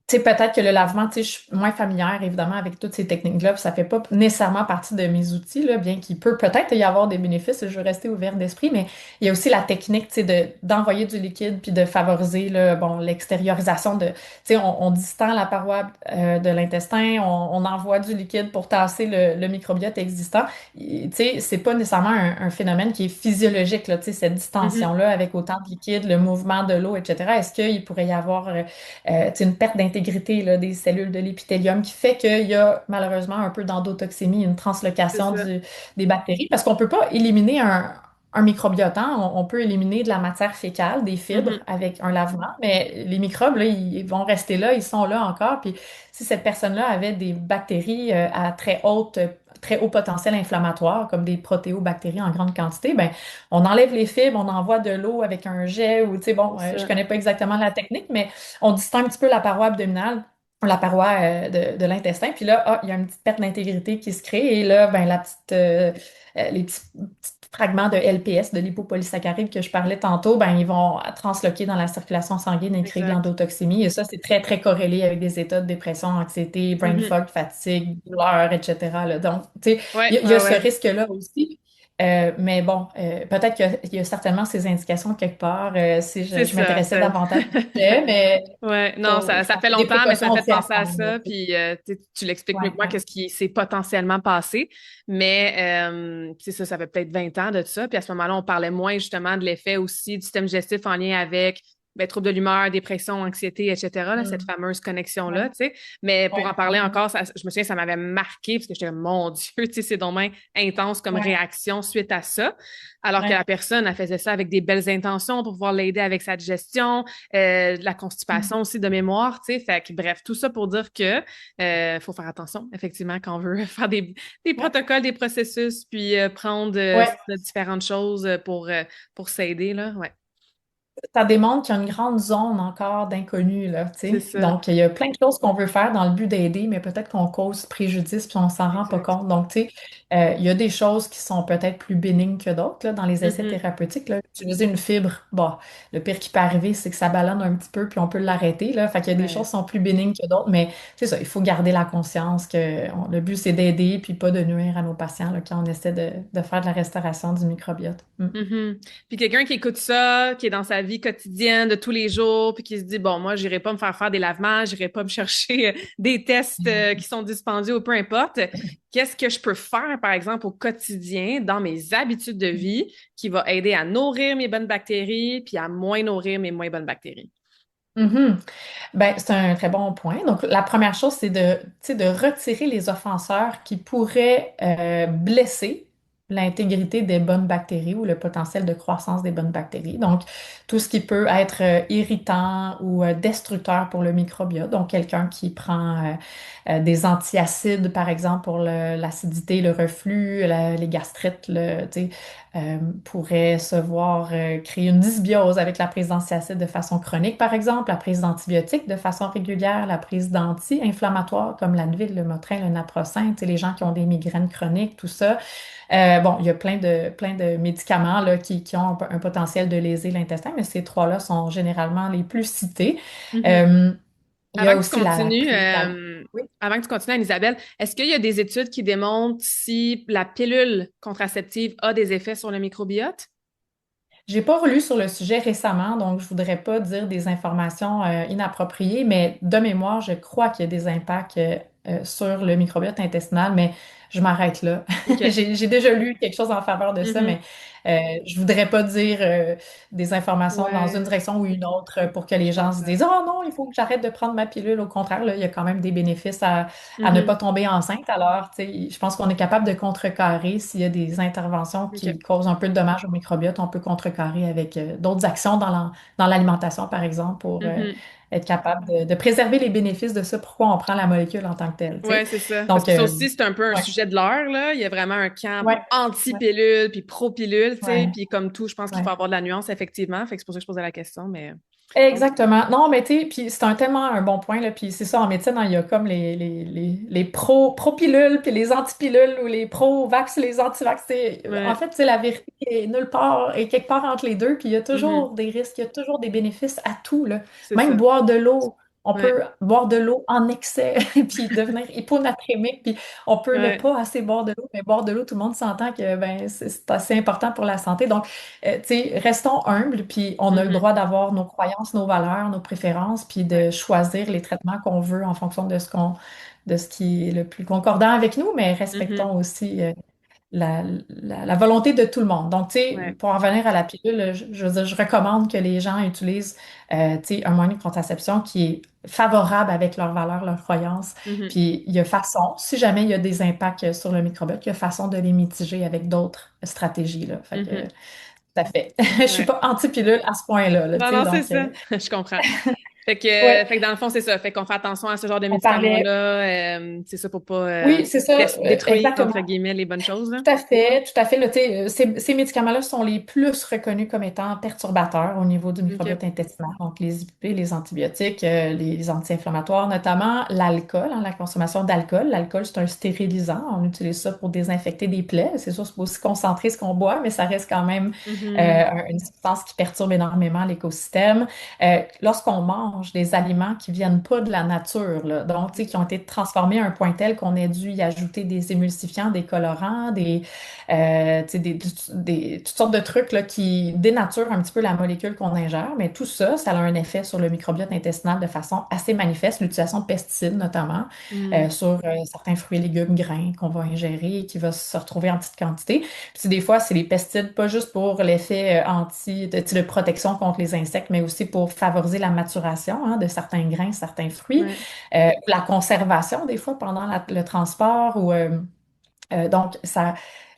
tu sais, peut-être que le lavement, tu sais, je suis moins familière, évidemment, avec toutes ces techniques-là, puis ça fait pas nécessairement partie de mes outils, là, bien qu'il peut peut-être y avoir des bénéfices, je veux rester ouvert d'esprit, mais il y a aussi la technique, tu sais, d'envoyer du liquide puis de favoriser, là, bon, l'extériorisation de, tu sais, on distend la paroi de l'intestin, on envoie du liquide pour tasser le microbiote existant. Tu sais, c'est pas nécessairement un phénomène qui est physiologique, là, tu sais, cette Mhm, distension-là avec autant de liquide, le mouvement de l'eau, etc. Est-ce qu'il pourrait y avoir tu sais, une perte d'intégrité là, des cellules de l'épithélium qui fait qu'il y a malheureusement un peu d'endotoxémie, une c'est translocation ça. des bactéries, parce qu'on peut pas éliminer un microbiote, hein, on peut éliminer de la matière fécale, des fibres Mhm. avec un lavement, mais les microbes, là, ils vont rester là, ils sont là encore. Puis si cette personne-là avait des bactéries à très haut potentiel inflammatoire, comme des protéobactéries en grande quantité, ben, on enlève les fibres, on envoie de l'eau avec un jet ou, tu sais, bon, C'est je ça. connais pas exactement la technique, mais on distingue un petit peu la paroi abdominale, la paroi de l'intestin. Puis là, il y a une petite perte d'intégrité qui se crée. Et là, ben, les petits fragments de LPS, de lipopolysaccharide que je parlais tantôt, ben, ils vont transloquer dans la circulation sanguine et créer de Exact. l'endotoxémie. Et ça, c'est très, très corrélé avec des états de dépression, anxiété, brain Mhm. fog, fatigue, douleur, etc. là. Donc, tu sais, Ouais, il y a ouais, ce ouais. risque-là aussi. Mais bon, peut-être qu'il y a certainement ces indications quelque part si C'est je ça. m'intéressais davantage au sujet, mais Ouais, non, je ça pense fait qu'il y a des longtemps, mais ça précautions me fait aussi à penser à prendre. Là, ça. tu sais. Puis tu l'expliques mieux Ouais, que moi, ouais. qu'est-ce qui s'est potentiellement passé. Mais c'est ça, ça fait peut-être 20 ans de ça. Puis à ce moment-là, on parlait moins justement de l'effet aussi du système digestif en lien avec troubles de l'humeur, dépression, anxiété, etc. Là, cette Mm. fameuse connexion-là, Ouais, tu sais. Mais pour ouais, en parler ouais, encore, je me souviens, ça m'avait marqué parce que j'étais, mon Dieu, tu sais, c'est dommage intense comme ouais, réaction suite à ça. Alors que la ouais. personne, elle faisait ça avec des belles intentions pour pouvoir l'aider avec sa digestion, de la Mm. constipation aussi de mémoire, tu sais. Fait que, bref, tout ça pour dire que faut faire attention, effectivement, quand on veut faire des Ouais, protocoles, des processus, puis prendre ouais. différentes choses pour s'aider, là. Ouais, Ça démontre qu'il y a une grande zone encore d'inconnu, là, tu c'est sais. ça. Donc, il y a plein de choses qu'on veut faire dans le but d'aider, mais peut-être qu'on cause préjudice puis on s'en rend pas Exact. compte. Donc, tu sais, il y a des choses qui sont peut-être plus bénignes que d'autres, là, dans les essais Mhm. thérapeutiques, là. Utiliser une fibre, bon, le pire qui peut arriver, c'est que ça ballonne un petit peu puis on peut l'arrêter, là. Fait qu'il y a des Ouais. choses qui sont plus bénignes que d'autres, mais c'est ça, il faut garder la conscience que le but, c'est d'aider puis pas de nuire à nos patients, là, quand on essaie de faire de la restauration du microbiote. Mm. Mhm. Puis quelqu'un qui écoute ça, qui est dans sa vie quotidienne de tous les jours, puis qui se dit, bon, moi, j'irai pas me faire des lavements, j'irai pas me chercher des tests qui sont dispendieux ou peu importe. Qu'est-ce que je peux faire, par exemple, au quotidien, dans mes habitudes de vie, qui va aider à nourrir mes bonnes bactéries, puis à moins nourrir mes moins bonnes bactéries? Mhm. Ben, c'est un très bon point. Donc, la première chose, c'est tu sais, de retirer les offenseurs qui pourraient blesser l'intégrité des bonnes bactéries ou le potentiel de croissance des bonnes bactéries. Donc, tout ce qui peut être irritant ou destructeur pour le microbiote. Donc, quelqu'un qui prend des antiacides, par exemple, pour l'acidité, le reflux, les gastrites, tu sais, pourrait se voir créer une dysbiose avec la prise d'antiacides de façon chronique, par exemple, la prise d'antibiotiques de façon régulière, la prise d'anti-inflammatoires comme l'Advil, le Motrin, le Naproxen, tu sais, les gens qui ont des migraines chroniques, tout ça. Bon, il y a plein de médicaments là, qui ont un potentiel de léser l'intestin, mais ces trois-là sont généralement les plus cités. Mhm. Euh, il y Avant a que tu aussi la continues, prise. Oui. avant que tu continues, Anne-Isabelle, est-ce qu'il y a des études qui démontrent si la pilule contraceptive a des effets sur le microbiote? J'ai pas relu sur le sujet récemment, donc je voudrais pas dire des informations inappropriées, mais de mémoire, je crois qu'il y a des impacts sur le microbiote intestinal, mais je m'arrête là. OK. J'ai déjà lu quelque chose en faveur de ça, Mhm. mais je voudrais pas dire des informations dans une Ouais, direction ou une autre pour que les je gens se comprends. disent, Oh non, il faut que j'arrête de prendre ma pilule. Au contraire, là, il y a quand même des bénéfices à ne pas Mhm. tomber enceinte. Alors, tu sais, je pense qu'on est capable de contrecarrer s'il y a des interventions OK. qui causent un peu de dommages au microbiote, on peut contrecarrer avec d'autres actions dans l'alimentation, par exemple, pour Mhm. être capable de préserver les bénéfices de ça. Pourquoi on prend la molécule en tant que telle, tu sais. Ouais, c'est ça. Parce Donc, que ça aussi, c'est un peu un ouais, sujet de l'heure, là. Il y a vraiment un camp ouais, ouais, anti-pilule, puis pro-pilule, tu sais. ouais. Puis comme tout, je pense qu'il faut Ouais. avoir de la nuance, effectivement. Fait que c'est pour ça que je posais la question, mais... Exactement. Non, mais tu sais, puis c'est tellement un bon point, là, puis c'est ça, en médecine, hein, il y a comme les pro-pilules, puis les anti-pilules, ou les pro-vax, les anti-vax. Tu sais. En Ouais. fait, c'est la vérité est nulle part, et quelque part entre les deux, puis il y a Mhm. toujours des risques, il y a toujours des bénéfices à tout, là. C'est Même ça. boire de l'eau, on Ouais. peut boire de l'eau en excès, puis devenir hyponatrémique, puis on peut ne Ouais. pas assez boire de l'eau, mais boire de l'eau, tout le monde s'entend que ben, c'est assez important pour la santé. Donc, tu sais, restons humbles, puis on a le Mhm. droit d'avoir nos croyances, nos valeurs, nos préférences, puis Ouais. de choisir les traitements qu'on veut en fonction de ce qui est le plus concordant avec nous, mais Mhm. respectons aussi la volonté de tout le monde. Donc, tu sais, Ouais. pour en revenir à la pilule, je veux dire, je recommande que les gens utilisent, tu sais, un moyen de contraception qui est favorable avec leurs valeurs, leurs croyances. Mhm. Puis, il y a façon, si jamais il y a des impacts sur le microbiote, il y a façon de les mitiger avec d'autres stratégies, là. Fait que, Mhm. tout à fait. Je suis Ouais. pas anti-pilule à ce point-là, là, tu Non, sais, non, c'est donc, ça. Je comprends. ouais, Fait que dans le fond, c'est ça. Fait qu'on fait attention à ce genre de on parlait, médicaments-là. C'est ça pour pas oui, c'est ça, détruire, entre exactement. guillemets, les bonnes choses, là. Tout à fait, tout à fait. Là, tu sais, ces médicaments-là sont les plus reconnus comme étant perturbateurs au niveau du OK. microbiote intestinal. Donc, les IPP, les antibiotiques, les anti-inflammatoires, notamment l'alcool, hein, la consommation d'alcool. L'alcool, c'est un stérilisant. On utilise ça pour désinfecter des plaies. C'est sûr, c'est pas aussi concentré ce qu'on boit, mais ça reste quand même Mhm. une substance qui perturbe énormément l'écosystème. Lorsqu'on mange des aliments qui viennent pas de la nature, là, donc, tu sais, qui ont été transformés à un point tel qu'on ait dû y ajouter des émulsifiants, des colorants, tu sais, toutes sortes de trucs là, qui dénaturent un petit peu la molécule qu'on ingère, mais tout ça, ça a un effet sur le microbiote intestinal de façon assez manifeste, l'utilisation de pesticides notamment, Mhm. sur certains fruits et légumes, grains qu'on va ingérer et qui va se retrouver en petite quantité. Puis des fois, c'est les pesticides, pas juste pour l'effet tu sais, de protection contre les insectes, mais aussi pour favoriser la maturation de certains grains, certains fruits, Ouais. la conservation des fois pendant le transport ou donc,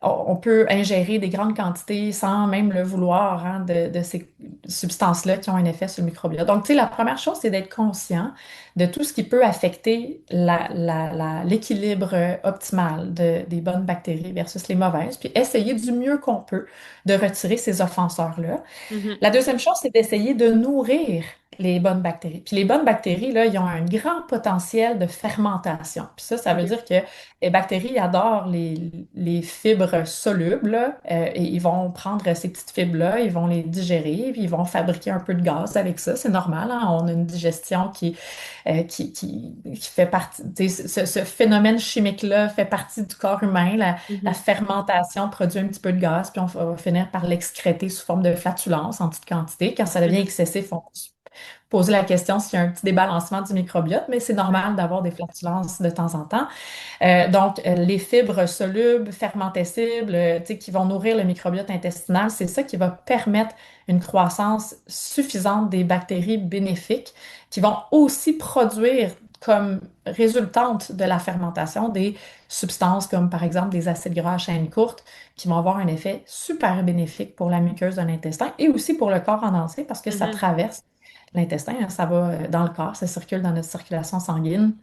on peut ingérer des grandes quantités sans même le vouloir de ces substances-là qui ont un effet sur le microbiote. Donc, tu sais, la première chose, c'est d'être conscient de tout ce qui peut affecter l'équilibre optimal des bonnes bactéries versus les mauvaises, puis essayer du mieux qu'on peut de retirer ces offenseurs-là. Mhm. La deuxième chose, c'est d'essayer de nourrir les bonnes bactéries. Puis les bonnes bactéries, là, ils ont un grand potentiel de fermentation. Puis ça veut OK. dire que les bactéries adorent les fibres solubles, là, et ils vont prendre ces petites fibres-là, ils vont les digérer, puis ils vont fabriquer un peu de gaz avec ça. C'est normal, hein? On a une digestion qui fait partie, tu sais, ce phénomène chimique-là fait partie du corps humain. La Mhm. fermentation produit un petit peu de gaz, puis on va finir par l'excréter sous forme de flatulence en petite quantité. Quand ça devient Mhm. excessif, on peut se poser la question s'il y a un petit débalancement du microbiote, mais c'est Ouais. normal d'avoir des flatulences de temps en temps. Donc, les fibres solubles, fermentescibles, tu sais, qui vont nourrir le microbiote intestinal, c'est ça qui va permettre une croissance suffisante des bactéries bénéfiques qui vont aussi produire comme résultante de la fermentation des substances comme par exemple des acides gras à chaîne courte qui vont avoir un effet super bénéfique pour la muqueuse de l'intestin et aussi pour le corps en entier parce que ça Mhm. traverse l'intestin, hein, ça va dans le corps, ça circule dans notre circulation sanguine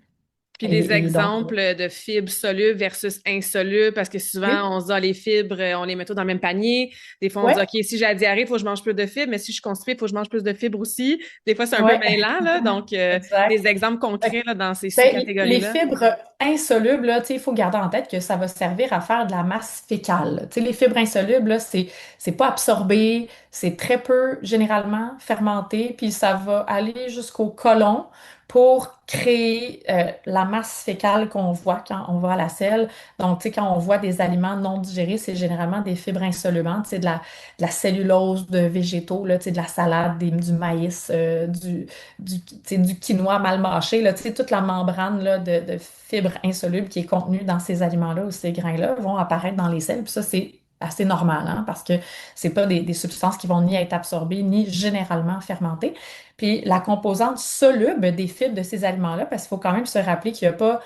Puis des et donc exemples de fibres solubles versus insolubles, parce que oui, souvent, on se dit, ah, les fibres, on les met tous dans le même panier. Des fois, on se dit, ouais, OK, si j'ai la diarrhée, il faut que je mange plus de fibres, mais si je suis constipée, il faut que je mange plus de fibres aussi. Des fois, c'est un peu ouais, mêlant, là. Donc, exact. des exemples concrets là, dans ces Ben, les sous-catégories-là. fibres insolubles, là, tu sais, il faut garder en tête que ça va servir à faire de la masse fécale. Tu sais, les fibres insolubles, là, c'est pas absorbé, c'est très peu généralement fermenté, puis ça va aller jusqu'au côlon pour créer la masse fécale qu'on voit quand on va à la selle. Donc, tu sais, quand on voit des aliments non digérés, c'est généralement des fibres insolubles, hein, tu sais, de la cellulose de végétaux, là, tu sais, de la salade, du maïs, tu sais, du quinoa mal mâché, là, tu sais, toute la membrane là, de fibres insolubles qui est contenue dans ces aliments-là ou ces grains-là vont apparaître dans les selles. Puis ça, c'est assez normal, hein, parce que c'est pas des substances qui vont ni être absorbées ni généralement fermentées. Puis la composante soluble des fibres de ces aliments-là, parce qu'il faut quand même se rappeler qu'il n'y a pas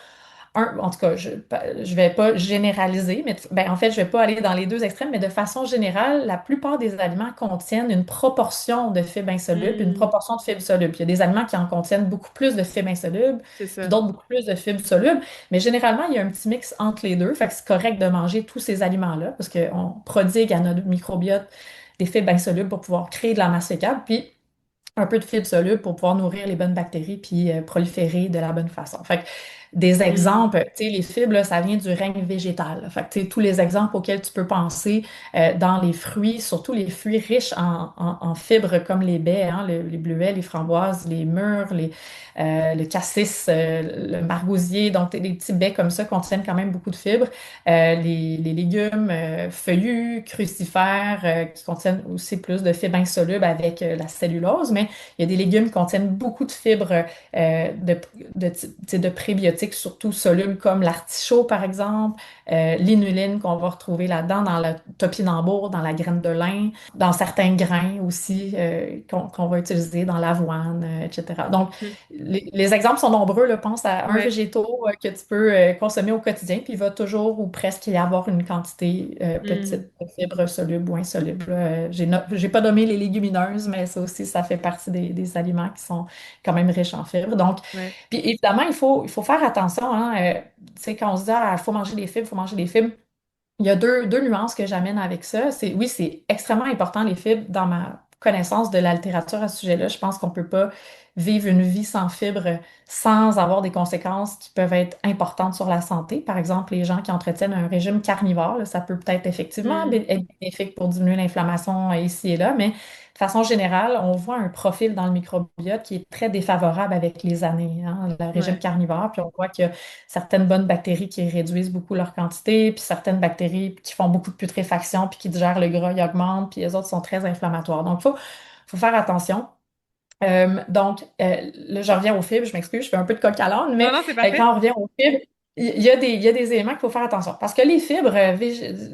en tout cas, je vais pas généraliser, mais ben, en fait, je vais pas aller dans les deux extrêmes, mais de façon générale, la plupart des aliments contiennent une proportion de fibres insolubles, puis une Hmm, proportion de fibres solubles. Puis il y a des aliments qui en contiennent beaucoup plus de fibres insolubles, c'est puis ça. d'autres beaucoup plus de fibres solubles. Mais généralement, il y a un petit mix entre les deux. Fait que c'est correct de manger tous ces aliments-là, parce qu'on prodigue à notre microbiote des fibres insolubles pour pouvoir créer de la masse fécale. Puis un peu de fibres solubles pour pouvoir nourrir les bonnes bactéries puis proliférer de la bonne façon. Fait que des Hmm, exemples, tu sais, les fibres, là, ça vient du règne végétal, là. Fait que, tu sais, tous les exemples auxquels tu peux penser dans les fruits, surtout les fruits riches en fibres comme les baies, hein, les bleuets, les framboises, les mûres, le cassis, le margousier, donc des petits baies comme ça contiennent quand même beaucoup de fibres. Les légumes feuillus, crucifères, qui contiennent aussi plus de fibres insolubles avec la cellulose, mais il y a des légumes qui contiennent beaucoup de fibres de, tu sais, de prébiotiques probiotiques, surtout solubles comme l'artichaut, par exemple, l'inuline qu'on va retrouver là-dedans, dans le topinambour, dans la graine de lin, dans certains grains aussi qu'on va utiliser dans l'avoine, etc. Donc, Mhm. les exemples sont nombreux, là. Pense à un Ouais. végétaux que tu peux consommer au quotidien, puis il va toujours ou presque y avoir une quantité Mhm. petite de fibres solubles ou insolubles. J'ai pas nommé les légumineuses, mais ça aussi, ça fait partie des aliments qui sont quand même riches en fibres. Donc, Ouais. puis évidemment, il faut faire attention, hein, tu sais, quand on se dit, ah, il faut manger des fibres, il faut manger des fibres, il y a deux nuances que j'amène avec ça. Oui, c'est extrêmement important, les fibres, dans ma connaissance de la littérature à ce sujet-là. Je pense qu'on peut pas vivre une vie sans fibres sans avoir des conséquences qui peuvent être importantes sur la santé. Par exemple, les gens qui entretiennent un régime carnivore, là, ça peut peut-être effectivement Mhm. être bénéfique pour diminuer l'inflammation ici et là, mais de façon générale, on voit un profil dans le microbiote qui est très défavorable avec les années, hein, le régime Ouais. carnivore, puis on voit que certaines bonnes bactéries qui réduisent beaucoup leur quantité, puis certaines bactéries qui font beaucoup de putréfaction, puis qui digèrent le gras, ils augmentent, puis les autres sont très inflammatoires. Donc, faut faire attention. Là, je reviens aux fibres, je m'excuse, je fais un peu de coq à l'âne, Non, mais non, c'est parfait. quand on revient aux fibres, il y a des éléments qu'il faut faire attention. Parce que les fibres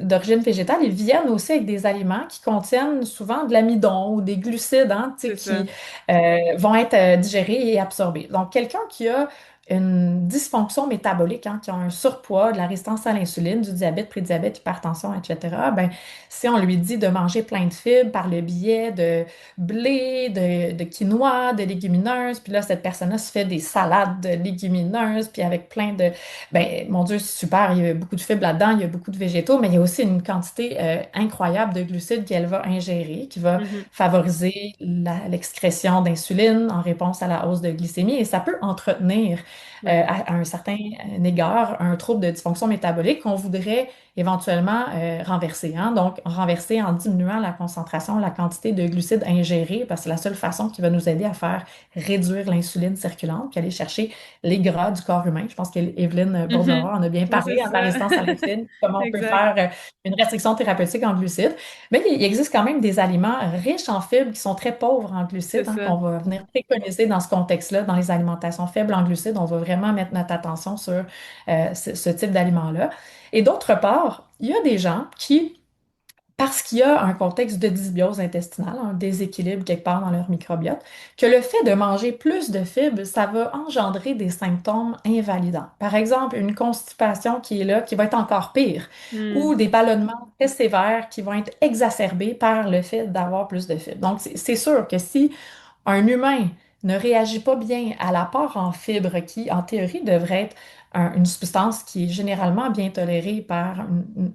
d'origine végétale, ils viennent aussi avec des aliments qui contiennent souvent de l'amidon ou des glucides, hein, tu sais, C'est ça. qui vont être digérés et absorbés. Donc, quelqu'un qui a une dysfonction métabolique, hein, qui a un surpoids, de la résistance à l'insuline, du diabète, prédiabète, hypertension, etc., ben, si on lui dit de manger plein de fibres par le biais de blé, de quinoa, de légumineuses. Puis là, cette personne-là se fait des salades de légumineuses, puis avec plein de... Ben, mon Dieu, c'est super, il y a beaucoup de fibres là-dedans, il y a beaucoup de végétaux, mais il y a aussi une quantité incroyable de glucides qu'elle va ingérer, qui va Mhm. favoriser l'excrétion d'insuline en réponse à la hausse de glycémie. Et ça peut entretenir Ouais. à un certain égard un trouble de dysfonction métabolique qu'on voudrait éventuellement renverser, hein. Donc, renverser en diminuant la concentration, la quantité de glucides ingérés, parce que c'est la seule façon qui va nous aider à faire réduire l'insuline circulante, puis aller chercher les gras du corps humain. Je pense qu'Evelyne Mhm. Bourdora en a bien Ouais, c'est parlé, hein, de la ça. résistance à l'insuline, comment on peut Exact. faire une restriction thérapeutique en glucides. Mais il existe quand même des aliments riches en fibres qui sont très pauvres en C'est glucides, hein, ça. qu'on va venir préconiser dans ce contexte-là, dans les alimentations faibles en glucides. On va vraiment mettre notre attention sur ce type d'aliments-là. Et d'autre part, il y a des gens qui, parce qu'il y a un contexte de dysbiose intestinale, un déséquilibre quelque part dans leur microbiote, que le fait de manger plus de fibres, ça va engendrer des symptômes invalidants. Par exemple, une constipation qui est là, qui va être encore pire, Hmm. ou des ballonnements très sévères qui vont être exacerbés par le fait d'avoir plus de fibres. Donc, c'est sûr que si un humain ne réagit pas bien à l'apport en fibres qui, en théorie, devrait être une substance qui est généralement bien tolérée par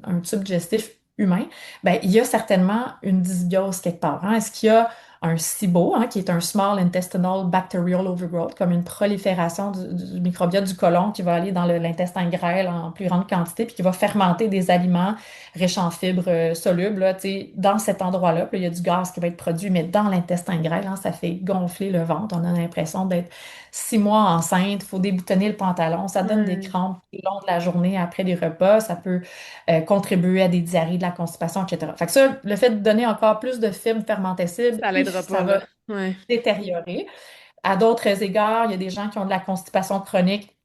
un tube digestif humain, ben, il y a certainement une dysbiose quelque part, hein. Est-ce qu'il y a un SIBO, hein, qui est un Small Intestinal Bacterial Overgrowth, comme une prolifération du microbiote du côlon qui va aller dans l'intestin grêle en plus grande quantité, puis qui va fermenter des aliments riches en fibres solubles, là, tu sais, dans cet endroit-là. Puis là, il y a du gaz qui va être produit, mais dans l'intestin grêle, hein, ça fait gonfler le ventre. On a l'impression d'être 6 mois enceinte. Il faut déboutonner le pantalon. Ça donne des Ouais. crampes tout le long de la journée après les repas. Ça peut contribuer à des diarrhées, de la constipation, etc. Fait que ça, le fait de donner encore plus de fibres fermentescibles, Ça l'aidera ça pas, là. va Ouais. détériorer. À d'autres égards, il y a des gens qui ont de la constipation chronique.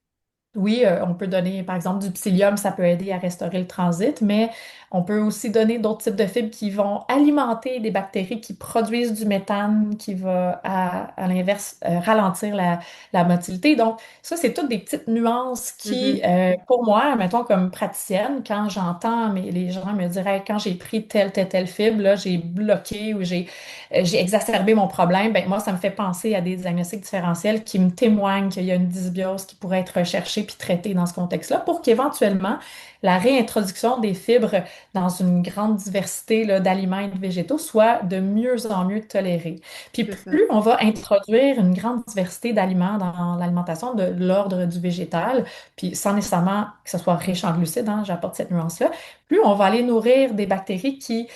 Oui, on peut donner, par exemple, du psyllium, ça peut aider à restaurer le transit, mais on peut aussi donner d'autres types de fibres qui vont alimenter des bactéries qui produisent du méthane, qui va, à l'inverse, ralentir la motilité. Donc, ça, c'est toutes des petites nuances qui, Mhm. pour moi, mettons, comme praticienne, quand j'entends les gens me dire, Hey, quand j'ai pris telle fibre, là, j'ai bloqué ou j'ai exacerbé mon problème, ben, moi, ça me fait penser à des diagnostics différentiels qui me témoignent qu'il y a une dysbiose qui pourrait être recherchée puis traitée dans ce contexte-là pour qu'éventuellement, la réintroduction des fibres dans une grande diversité là, d'aliments et de végétaux soit de mieux en mieux tolérée. Puis C'est ça. plus on va introduire une grande diversité d'aliments dans l'alimentation de l'ordre du végétal, puis sans nécessairement que ce soit riche en glucides, hein, j'apporte cette nuance-là, plus on va aller nourrir des bactéries qui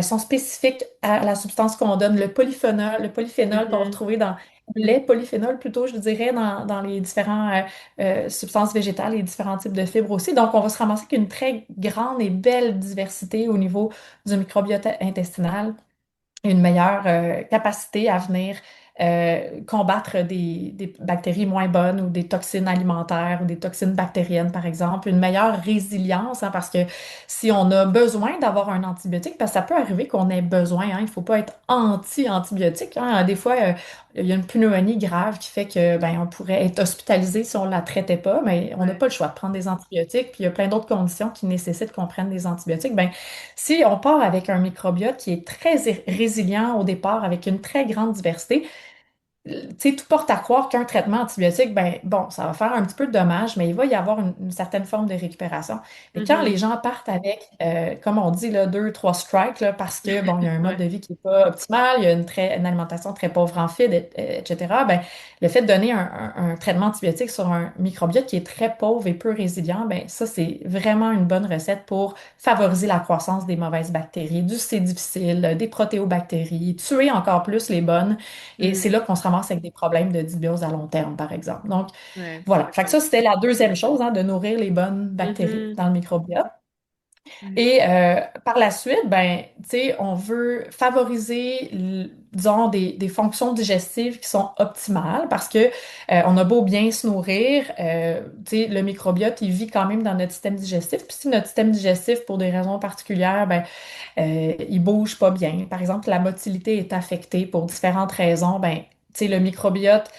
sont spécifiques à la substance qu'on donne, le polyphénol qu'on va Mhm. retrouver dans les polyphénols plutôt, je dirais, dans les différentes substances végétales et différents types de fibres aussi. Donc, on va se ramasser avec une très grande et belle diversité au niveau du microbiote intestinal, une meilleure capacité à venir combattre des bactéries moins bonnes ou des toxines alimentaires ou des toxines bactériennes, par exemple, une meilleure résilience, hein, parce que si on a besoin d'avoir un antibiotique, parce que ça peut arriver qu'on ait besoin, hein, il faut pas être anti-antibiotique, hein. Des fois, il y a une pneumonie grave qui fait que ben, on pourrait être hospitalisé si on la traitait pas, mais on n'a Ouais. pas le choix de prendre des antibiotiques, puis il y a plein d'autres conditions qui nécessitent qu'on prenne des antibiotiques. Ben, si on part avec un microbiote qui est très résilient au départ, avec une très grande diversité, tu sais, tout porte à croire qu'un traitement antibiotique, ben bon, ça va faire un petit peu de dommage, mais il va y avoir une certaine forme de récupération. Mais quand les Mhm. gens partent avec, comme on dit, là, deux, trois strikes, là, parce que bon, il y a un mode Ouais. de vie qui n'est pas optimal, il y a une alimentation très pauvre en fibres, etc., ben, le fait de donner un traitement antibiotique sur un microbiote qui est très pauvre et peu résilient, ben ça, c'est vraiment une bonne recette pour favoriser la croissance des mauvaises bactéries, du C difficile, des protéobactéries, tuer encore plus les bonnes. Et c'est Mhm. là qu'on se ramasse avec des problèmes de dysbiose à long terme, par exemple. Donc, Ouais, voilà. Fait que d'accord. ça, c'était la deuxième chose, hein, de nourrir les bonnes bactéries Mhm. dans le microbiote. Ouais. Et par la suite, ben, tu sais, on veut favoriser, disons, des fonctions digestives qui sont optimales parce que on a beau bien se nourrir, tu sais, le microbiote, il vit quand même dans notre système digestif. Puis si notre système digestif, pour des raisons particulières, ben, il bouge pas bien. Par exemple, la motilité est affectée pour différentes raisons. Ben, tu sais, le microbiote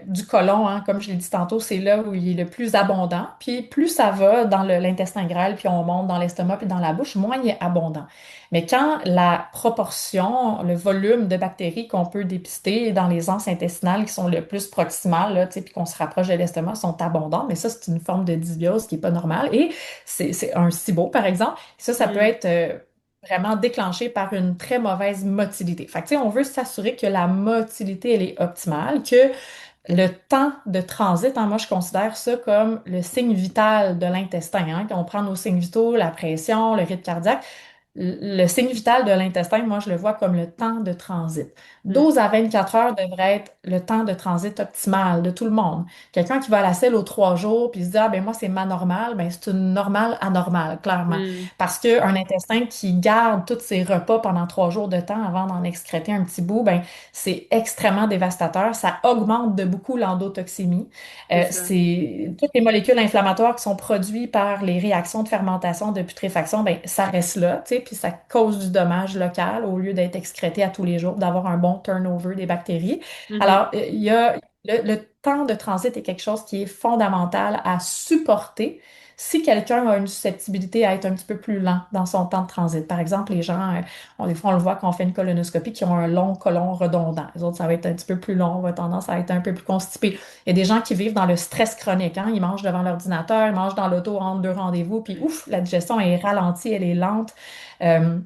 du côlon, hein, comme je l'ai dit tantôt, c'est là où il est le plus abondant. Puis plus ça va dans l'intestin grêle, puis on monte dans l'estomac, puis dans la bouche, moins il est abondant. Mais quand la proportion, le volume de bactéries qu'on peut dépister dans les anses intestinales qui sont le plus proximales, là, tu sais, puis qu'on se rapproche de l'estomac, sont abondants. Mais ça, c'est une forme de dysbiose qui est pas normale. Et c'est un SIBO, par exemple. Ça peut Mhm. être vraiment déclenché par une très mauvaise motilité. Fait que, tu sais, on veut s'assurer que la motilité, elle est optimale, que le temps de transit, hein, moi, je considère ça comme le signe vital de l'intestin, hein, qu'on prend nos signes vitaux, la pression, le rythme cardiaque. Le signe vital de l'intestin, moi, je le vois comme le temps de transit. Mhm. 12 à 24 heures devrait être le temps de transit optimal de tout le monde. Quelqu'un qui va à la selle aux 3 jours puis se dit, ah ben moi, c'est ma normale, ben c'est une normale anormale, clairement. Mhm. Parce qu'un intestin qui garde tous ses repas pendant 3 jours de temps avant d'en excréter un petit bout, ben c'est extrêmement dévastateur. Ça augmente de beaucoup l'endotoxémie. C'est ça. C'est toutes les molécules inflammatoires qui sont produites par les réactions de fermentation, de putréfaction, ben ça reste là, tu sais, puis ça cause du dommage local au lieu d'être excrété à tous les jours, d'avoir un bon turnover des bactéries. Mhm. Alors, il y a le temps de transit est quelque chose qui est fondamental à supporter si quelqu'un a une susceptibilité à être un petit peu plus lent dans son temps de transit. Par exemple, les gens, des fois, on le voit quand on fait une colonoscopie, qui ont un long côlon redondant. Les autres, ça va être un petit peu plus long, on va tendance à être un peu plus constipé. Il y a des gens qui vivent dans le stress chronique, hein. Ils mangent devant l'ordinateur, ils mangent dans l'auto entre deux rendez-vous, puis ouf, la digestion est ralentie, elle est lente. Euh,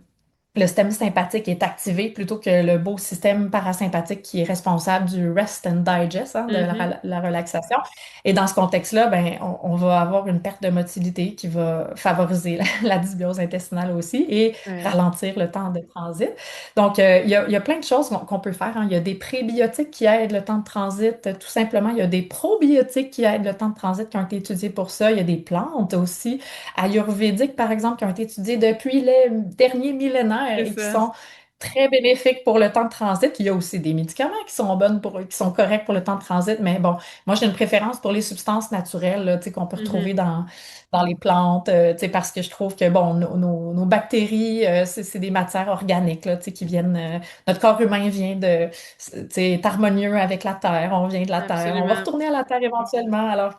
le système sympathique est activé plutôt que le beau système parasympathique qui est responsable du rest and digest, hein, de Mhm. la relaxation. Et dans ce contexte-là, ben, on va avoir une perte de motilité qui va favoriser la dysbiose intestinale aussi et Ouais. ralentir le temps de transit. Donc, il y a plein de choses qu'on peut faire, hein. Il y a des prébiotiques qui aident le temps de transit, tout simplement. Il y a des probiotiques qui aident le temps de transit qui ont été étudiés pour ça. Il y a des plantes aussi ayurvédiques, par exemple, qui ont été étudiées depuis les derniers millénaires C'est et qui ça. sont très bénéfiques pour le temps de transit. Il y a aussi des médicaments qui sont qui sont corrects pour le temps de transit, mais bon, moi j'ai une préférence pour les substances naturelles là, tu sais, qu'on peut retrouver Mhm. dans les plantes, tu sais, parce que je trouve que bon, nos bactéries, c'est des matières organiques là, tu sais, qui viennent, notre corps humain vient tu sais, est harmonieux avec la Terre, on vient de la Terre, on va Absolument. retourner à la Terre éventuellement, alors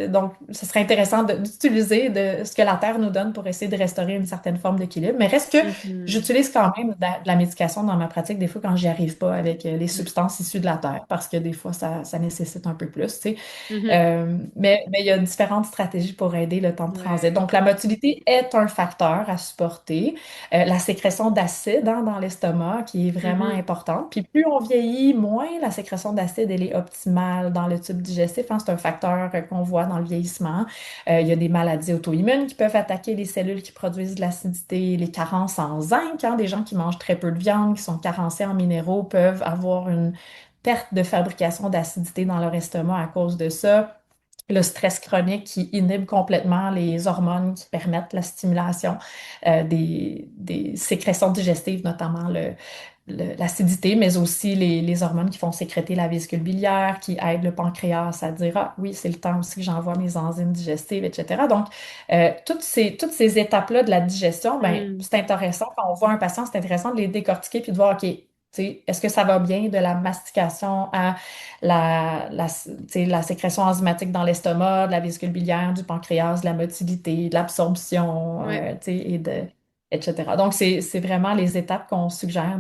donc ce serait intéressant d'utiliser de ce que la Terre nous donne pour essayer de restaurer une certaine forme d'équilibre. Mais reste que Mhm. j'utilise quand même de la médication dans ma pratique, des fois quand j'y arrive pas avec les Ouais. substances issues de la Terre, parce que des fois ça nécessite un peu plus, tu sais. Mhm. Mais il y a différentes stratégies pour aider le temps de transit. Ouais. Donc, la motilité est un facteur à supporter. La sécrétion d'acide hein, dans l'estomac qui est vraiment Mhm. importante. Puis plus on vieillit, moins la sécrétion d'acide elle est optimale dans le tube digestif, hein. C'est un facteur qu'on voit dans le vieillissement. Il y a des maladies auto-immunes qui peuvent attaquer les cellules qui produisent de l'acidité, les carences en zinc, hein. Des gens qui mangent très peu de viande, qui sont carencés en minéraux, peuvent avoir une perte de fabrication d'acidité dans leur estomac à cause de ça. Le stress chronique qui inhibe complètement les hormones qui permettent la stimulation des sécrétions digestives, notamment l'acidité, mais aussi les hormones qui font sécréter la vésicule biliaire, qui aident le pancréas à dire, ah oui, c'est le temps aussi que j'envoie mes enzymes digestives, etc. Donc, toutes ces étapes-là de la digestion, ben, Mm. c'est intéressant. Quand on voit un patient, c'est intéressant de les décortiquer puis de voir, OK, tu sais, est-ce que ça va bien de la mastication à tu sais, la sécrétion enzymatique dans l'estomac, de la vésicule biliaire, du pancréas, de la motilité, de l'absorption, Ouais. tu sais, etc. Donc, c'est vraiment les étapes qu'on suggère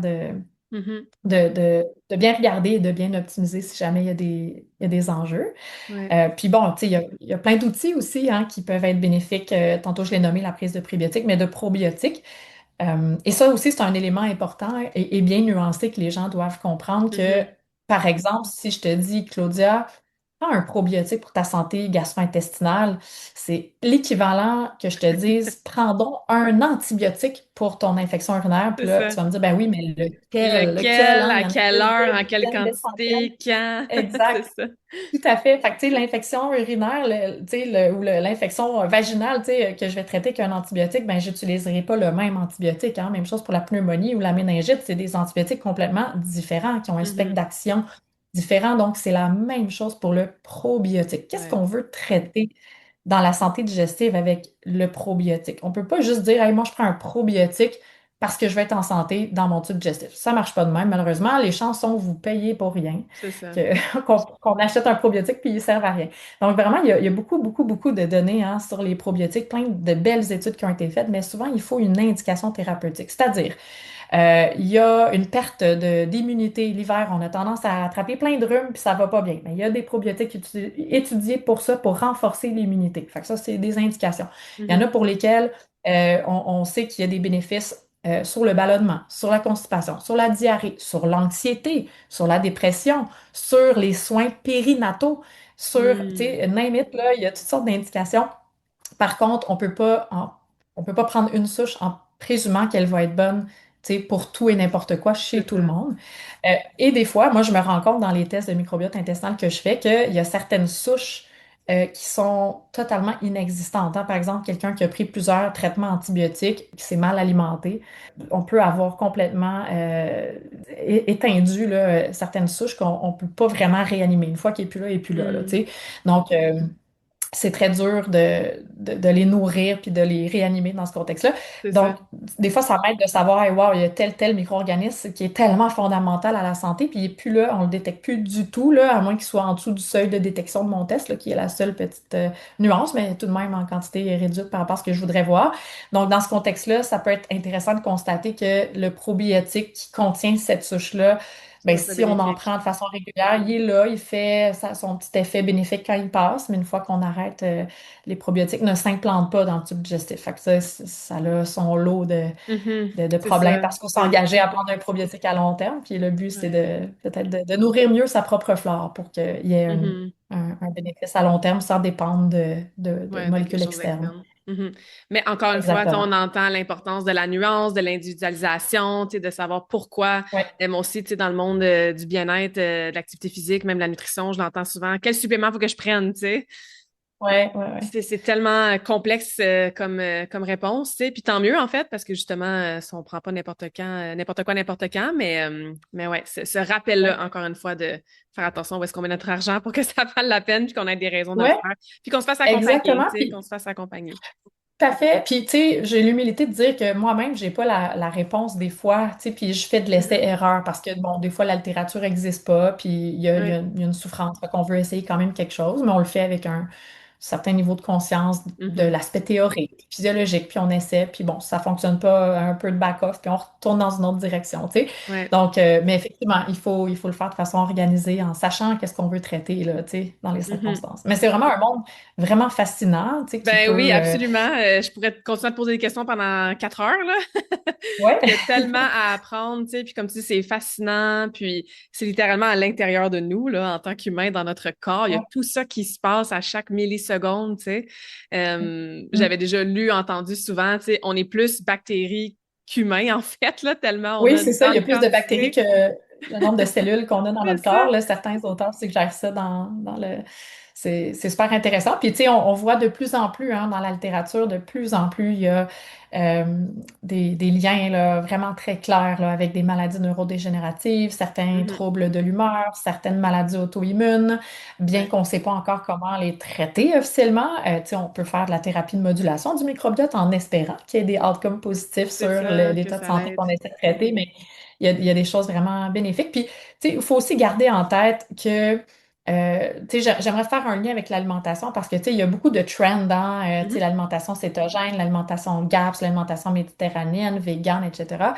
Mhm. de bien regarder et de bien optimiser si jamais il y a des enjeux. Ouais. Puis bon, tu sais, il y a plein d'outils aussi hein, qui peuvent être bénéfiques. Tantôt, je l'ai nommé la prise de prébiotiques, mais de probiotiques. Et ça aussi, c'est un élément important et bien nuancé que les gens doivent comprendre que, Mhm. par exemple, si je te dis, Claudia, prends un probiotique pour ta santé gastro-intestinale, c'est l'équivalent que je te dise, prends donc un antibiotique pour ton infection urinaire. C'est Puis là, tu ça. vas me dire, ben oui, mais lequel, Lequel, hein? Il à y en a quelle heure, en des quelle dizaines, des centaines. quantité, quand? C'est Exact. ça. Tout à fait. Fait que, tu sais, l'infection urinaire, tu sais, ou l'infection vaginale, tu sais, que je vais traiter qu'un antibiotique, ben, j'utiliserai pas le même antibiotique, hein. Même chose pour la pneumonie ou la méningite, c'est des antibiotiques complètement différents, qui ont un spectre Mhm. d'action différent. Donc, c'est la même chose pour le probiotique. Qu'est-ce Ouais. qu'on veut traiter dans la santé digestive avec le probiotique? On peut pas juste dire, hey, moi, je prends un probiotique parce que je vais être en santé dans mon tube digestif. Ça marche pas de même, malheureusement. Les chances sont que vous payez pour rien C'est ça. qu'on achète un probiotique puis il ne sert à rien. Donc vraiment, il y a beaucoup, beaucoup, beaucoup de données hein, sur les probiotiques, plein de belles études qui ont été faites, mais souvent, il faut une indication thérapeutique. C'est-à-dire, il y a une perte d'immunité l'hiver, on a tendance à attraper plein de rhumes puis ça va pas bien. Mais il y a des probiotiques étudiés pour ça, pour renforcer l'immunité. Fait que ça, c'est des indications. Il y en a Mhm. pour lesquelles on sait qu'il y a des bénéfices sur le ballonnement, sur la constipation, sur la diarrhée, sur l'anxiété, sur la dépression, sur les soins périnataux, sur, tu Mm. sais, name it, là, il y a toutes sortes d'indications. Par contre, on peut pas prendre une souche en présumant qu'elle va être bonne, tu sais, pour tout et n'importe quoi chez C'est tout le ça. monde. Et des fois, moi, je me rends compte dans les tests de microbiote intestinal que je fais qu'il y a certaines souches qui sont totalement inexistantes, hein. Par exemple, quelqu'un qui a pris plusieurs traitements antibiotiques, qui s'est mal alimenté, on peut avoir complètement éteindu là, certaines souches qu'on ne peut pas vraiment réanimer. Une fois qu'il n'est plus là, il n'est plus là, tu Mm. sais. Donc, c'est très dur de les nourrir puis de les réanimer dans ce contexte-là. C'est ça. Donc, des fois, ça m'aide de savoir, hey, wow, il y a tel micro-organisme qui est tellement fondamental à la santé, puis il n'est plus là, on le détecte plus du tout, là, à moins qu'il soit en dessous du seuil de détection de mon test, là, qui est la seule petite nuance, mais tout de même en quantité réduite par rapport à ce que je voudrais voir. Donc, dans ce contexte-là, ça peut être intéressant de constater que le probiotique qui contient cette souche-là, Je ben, trouve ça si on en bénéfique. prend de façon régulière, il est là, il fait son petit effet bénéfique quand il passe, mais une fois qu'on arrête, les probiotiques ne s'implantent pas dans le tube digestif. Fait que ça a son lot de, Mhm. de, de C'est problèmes ça. parce qu'il faut De- s'engager à prendre un probiotique à long terme. Puis le but, c'est ouais. de peut-être de nourrir mieux sa propre flore pour qu'il y ait Mhm. un bénéfice à long terme sans dépendre de Ouais, de quelque molécules chose externes. d'externe. Mhm. Mais encore une fois, tu sais, on Exactement. entend l'importance de la nuance, de l'individualisation, tu sais, de savoir pourquoi. Oui, Moi aussi, tu sais, dans le monde du bien-être, de l'activité physique, même la nutrition, je l'entends souvent. Quel supplément faut que je prenne, tu sais? oui, oui, oui. C'est tellement complexe comme réponse, tu sais. Puis tant mieux, en fait, parce que justement, si on prend pas n'importe quand, n'importe quoi, n'importe quand, mais ouais, ce rappel-là, encore une fois, de faire attention où est-ce qu'on met notre argent pour que ça vaille la peine, puis qu'on ait des raisons de le Oui, faire, puis qu'on se fasse accompagner, exactement. tu sais, qu'on Puis se fasse accompagner. tout à fait. Puis, tu sais, j'ai l'humilité de dire que moi-même, j'ai pas la réponse des fois, tu sais, puis je fais de Mhm. l'essai-erreur parce que, bon, des fois, la littérature n'existe pas, puis il y a, il y a- Ouais. il y a une souffrance. Fait qu'on veut essayer quand même quelque chose, mais on le fait avec un certain niveau de conscience de Mhm. l'aspect théorique, physiologique, puis on essaie, puis bon, si ça fonctionne pas, un peu de back-off, puis on retourne dans une autre direction, tu sais. Ouais. Donc, mais effectivement, il faut le faire de façon organisée, en sachant qu'est-ce qu'on veut traiter, là, tu sais, dans les Mhm. circonstances. Mais c'est vraiment un monde vraiment fascinant, tu sais, qui Ben oui, peut... absolument. Je pourrais continuer à te poser des questions pendant 4 heures, là. Ouais. Il y a tellement à apprendre, tu sais, puis comme tu dis, c'est fascinant, puis c'est littéralement à l'intérieur de nous, là, en tant qu'humain, dans notre corps. Il y a Ouais. tout ça qui se passe à chaque milliseconde, tu sais. Mm. J'avais déjà lu, entendu souvent, tu sais, on est plus bactéries qu'humains, en fait, là, tellement on Oui, a c'est une ça. Il y a grande plus de bactéries quantité. le nombre de cellules qu'on a dans C'est notre corps. ça. Là, certains auteurs suggèrent ça dans le... C'est super intéressant. Puis, tu sais, on voit de plus en plus hein, dans la littérature, de plus en plus, il y a des liens là, vraiment très clairs là, avec des maladies neurodégénératives, certains Mhm. troubles de l'humeur, certaines maladies auto-immunes, bien Ouais. qu'on ne sait pas encore comment les traiter officiellement. Tu sais, on peut faire de la thérapie de modulation du microbiote en espérant qu'il y ait des outcomes positifs C'est sur ça, que l'état de ça santé l'aide. qu'on essaie de traiter, mais il y a des choses vraiment bénéfiques. Puis, tu sais, il faut aussi garder en tête que, tu sais, j'aimerais faire un lien avec l'alimentation parce que, tu sais, il y a beaucoup de trends dans, tu sais, Mhm. l'alimentation cétogène, l'alimentation GAPS, l'alimentation méditerranéenne, végane, etc.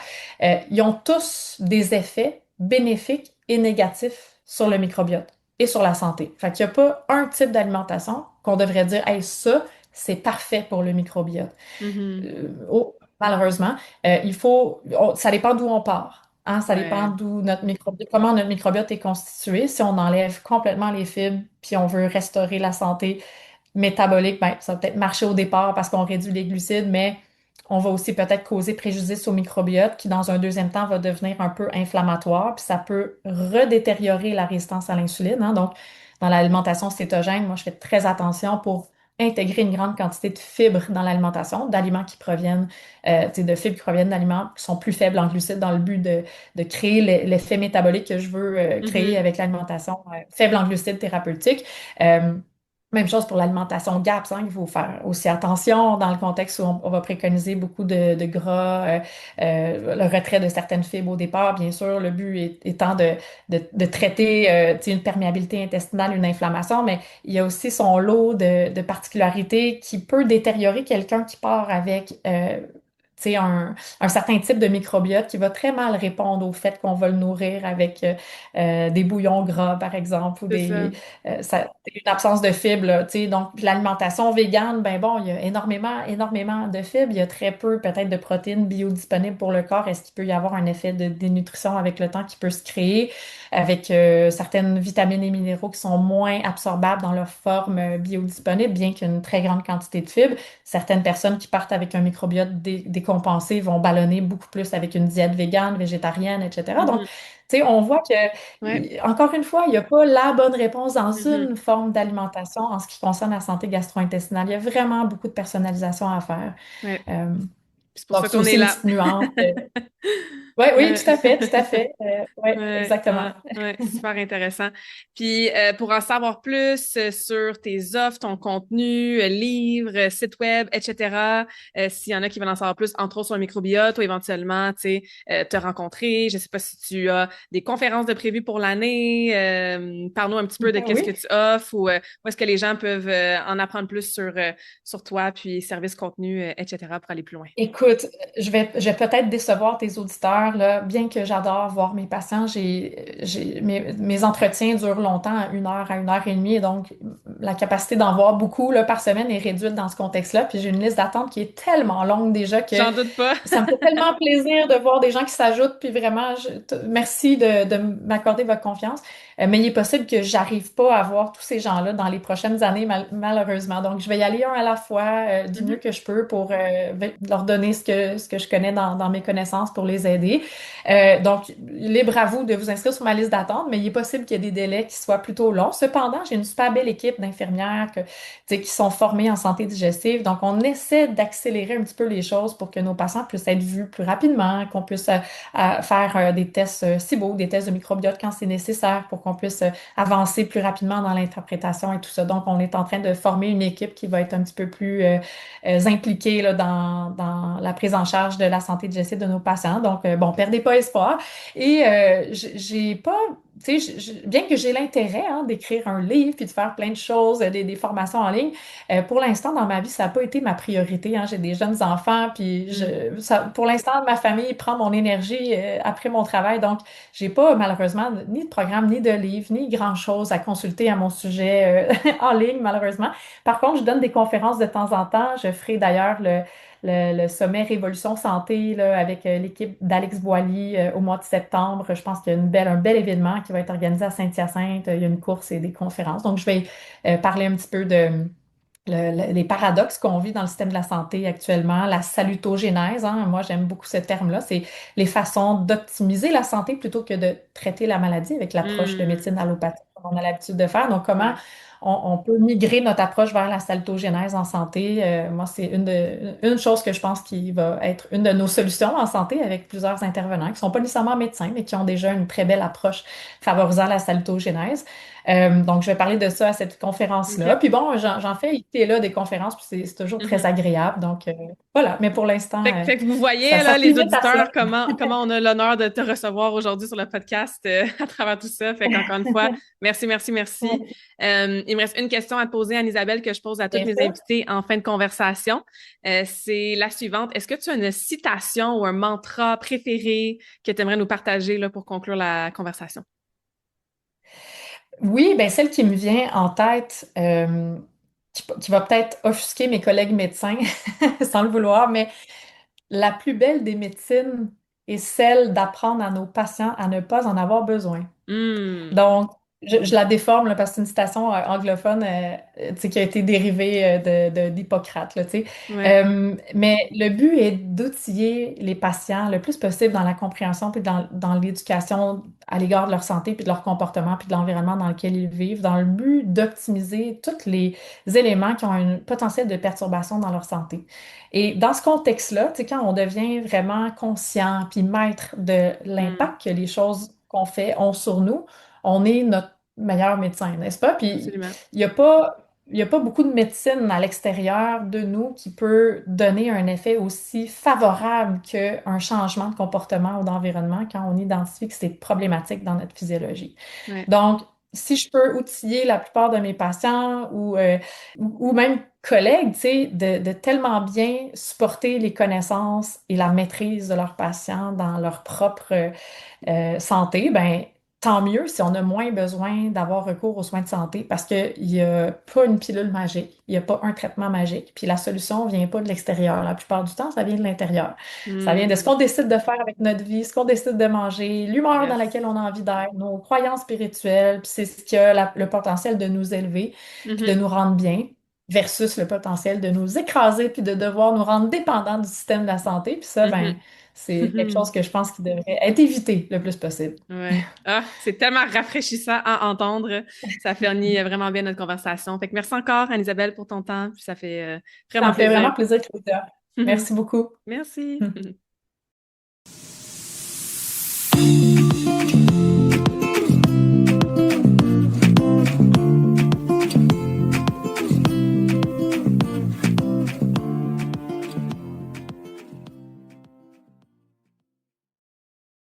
Ils ont tous des effets bénéfiques et négatifs sur le microbiote et sur la santé. Fait qu'il n'y a pas un type d'alimentation qu'on devrait dire, hey, ça, c'est parfait pour le microbiote. Mhm. Malheureusement, ça dépend d'où on part. Hein, ça dépend Ouais. d'où notre microbiote, comment notre microbiote est constitué. Si on enlève complètement les fibres, puis on veut restaurer la santé métabolique, ben, ça va peut-être marcher au départ parce qu'on réduit les glucides, mais on va aussi peut-être causer préjudice au microbiote qui, dans un deuxième temps, va devenir un peu inflammatoire, puis ça peut redétériorer la résistance à l'insuline. Hein. Donc, dans l'alimentation cétogène, moi, je fais très attention pour intégrer une grande quantité de fibres dans l'alimentation, d'aliments qui proviennent, tu sais, de fibres qui proviennent d'aliments qui sont plus faibles en glucides dans le but de créer l'effet métabolique que je veux créer Mhm. avec l'alimentation faible en glucides thérapeutique. Euh, Même chose pour l'alimentation GAPS, hein, il faut faire aussi attention dans le contexte où on va préconiser beaucoup de gras, le retrait de certaines fibres au départ, bien sûr, le but étant de traiter tu sais, une perméabilité intestinale, une inflammation, mais il y a aussi son lot de particularités qui peut détériorer quelqu'un qui part avec tu sais, un certain type de microbiote qui va très mal répondre au fait qu'on va le nourrir avec des bouillons gras, par exemple, ou C'est ça. une absence de fibres. Là, tu sais. Donc, l'alimentation végane, ben bon, il y a énormément, énormément de fibres. Il y a très peu peut-être de protéines biodisponibles pour le corps. Est-ce qu'il peut y avoir un effet de dénutrition avec le temps qui peut se créer avec certaines vitamines et minéraux qui sont moins absorbables dans leur forme biodisponible, bien qu'il y ait une très grande quantité de fibres. Certaines personnes qui partent avec un microbiote décompensé vont ballonner beaucoup plus avec une diète végane, végétarienne, etc. Donc, Mhm. tu sais, on voit que Ouais. encore une fois, il n'y a pas la bonne réponse dans Mhm. une forme d'alimentation en ce qui concerne la santé gastro-intestinale. Il y a vraiment beaucoup de personnalisation à faire. Ouais. Euh, C'est pour donc, ça c'est qu'on aussi est une là. petite nuance. Oui, oui, Ouais. tout à fait, tout à fait. Oui, Ouais, exactement. ouais, super intéressant. Puis pour en savoir plus sur tes offres, ton contenu, livres, site web, etc., s'il y en a qui veulent en savoir plus, entre autres sur le microbiote ou éventuellement, tu sais, te rencontrer. Je sais pas si tu as des conférences de prévues pour l'année. Parle-nous un petit peu de Ben qu'est-ce que oui. tu offres ou où est-ce que les gens peuvent en apprendre plus sur toi, puis services, contenus, etc., pour aller plus loin. Écoute, je vais peut-être décevoir tes auditeurs, là, bien que j'adore voir mes patients. Mes entretiens durent longtemps, à une heure et demie, et donc la capacité d'en voir beaucoup là, par semaine est réduite dans ce contexte-là. Puis j'ai une liste d'attente qui est tellement longue déjà que J'en doute pas. ça me fait tellement plaisir de voir des gens qui s'ajoutent. Puis vraiment, merci de m'accorder votre confiance. Mais il est possible que j'arrive pas à voir tous ces gens-là dans les prochaines années, malheureusement. Donc, je vais y aller un à la fois, du mieux Mhm. que je peux pour leur donner ce que je connais dans mes connaissances pour les aider. Donc, libre à vous de vous inscrire sur ma liste d'attente, mais il est possible qu'il y ait des délais qui soient plutôt longs. Cependant, j'ai une super belle équipe d'infirmières tu sais, qui sont formées en santé digestive. Donc, on essaie d'accélérer un petit peu les choses pour que nos patients puissent être vus plus rapidement, qu'on puisse faire des tests SIBO, des tests de microbiote quand c'est nécessaire pour qu'on puisse avancer plus rapidement dans l'interprétation et tout ça. Donc, on est en train de former une équipe qui va être un petit peu plus impliquée là, dans la prise en charge de la santé digestive de nos patients. Donc, bon, perdez pas espoir. Et j'ai pas, tu sais, bien que j'ai l'intérêt hein, d'écrire un livre puis de faire plein de choses, des formations en ligne, pour l'instant, dans ma vie, ça n'a pas été ma priorité. Hein. J'ai des jeunes enfants, puis Mm. pour l'instant, ma famille prend mon énergie après mon travail. Donc, j'ai pas malheureusement ni de programme, ni de livre, ni grand-chose à consulter à mon sujet en ligne, malheureusement. Par contre, je donne des conférences de temps en temps. Je ferai d'ailleurs le sommet Révolution Santé là, avec l'équipe d'Alex Boilly au mois de septembre. Je pense qu'il y a un bel événement qui va être organisé à Saint-Hyacinthe. Il y a une course et des conférences. Donc, je vais parler un petit peu les paradoxes qu'on vit dans le système de la santé actuellement, la salutogénèse, hein, moi j'aime beaucoup ce terme-là, c'est les façons d'optimiser la santé plutôt que de traiter la maladie avec l'approche de Hmm. médecine allopathique qu'on a l'habitude de faire. Donc, comment Ouais. on peut migrer notre approche vers la salutogénèse en santé? Moi, c'est une chose que je pense qui va être une de nos solutions en santé avec plusieurs intervenants qui ne sont pas nécessairement médecins, mais qui ont déjà une très belle approche favorisant la salutogénèse. Donc, je vais parler de ça à cette conférence-là. OK. Puis bon, j'en fais ici et là des conférences, puis c'est toujours très Mhm. agréable. Donc, voilà. Mais pour l'instant, Fait que vous voyez, ça là, se les limite à ça. auditeurs, comment on a l'honneur de te recevoir aujourd'hui sur le podcast à travers tout ça. Fait qu'encore une fois, merci, merci, merci. Il me reste une question à te poser, Anne-Isabelle, que je pose à toutes Bien mes sûr. invités en fin de conversation. C'est la suivante. Est-ce que tu as une citation ou un mantra préféré que tu aimerais nous partager là, pour conclure la conversation? Oui, ben celle qui me vient en tête, qui va peut-être offusquer mes collègues médecins sans le vouloir, mais la plus belle des médecines est celle d'apprendre à nos patients à ne pas en avoir besoin. Hmm. Donc, je la déforme là, parce que c'est une citation anglophone tu sais, qui a été dérivée d'Hippocrate, là, tu sais. Ouais. Mais le but est d'outiller les patients le plus possible dans la compréhension puis dans l'éducation à l'égard de leur santé puis de leur comportement puis de l'environnement dans lequel ils vivent, dans le but d'optimiser tous les éléments qui ont un potentiel de perturbation dans leur santé. Et dans ce contexte-là, tu sais, quand on devient vraiment conscient puis maître de Hmm. l'impact que les choses qu'on fait ont sur nous, on est notre meilleur médecin, n'est-ce pas? Puis Absolument. il n'y a pas, il y a pas beaucoup de médecine à l'extérieur de nous qui peut donner un effet aussi favorable qu'un changement de comportement ou d'environnement quand on identifie que c'est problématique dans notre physiologie. Ouais. Donc, si je peux outiller la plupart de mes patients ou même collègues, tu sais, de tellement bien supporter les connaissances et la maîtrise de leurs patients dans leur propre santé, ben tant mieux si on a moins besoin d'avoir recours aux soins de santé parce qu'il n'y a pas une pilule magique, il n'y a pas un traitement magique, puis la solution ne vient pas de l'extérieur. La plupart du temps, ça vient de l'intérieur. Ça vient de ce Hmm. qu'on décide de faire avec notre vie, ce qu'on décide de manger, l'humeur dans Yes. laquelle on a envie d'être, nos croyances spirituelles, puis c'est ce qui a le potentiel de nous élever, puis de Mhm. nous rendre bien. Versus le potentiel de nous écraser puis de devoir nous rendre dépendants du système de la santé. Puis ça, ben, Mhm. c'est quelque chose que je pense qui devrait être évité le plus possible. Ouais. Ah, c'est tellement rafraîchissant à entendre. Ça finit vraiment bien notre conversation. Fait que merci encore, Anne-Isabelle, pour ton temps. Puis ça fait Ça vraiment me fait plaisir. vraiment plaisir, Claudia. Merci beaucoup. Merci.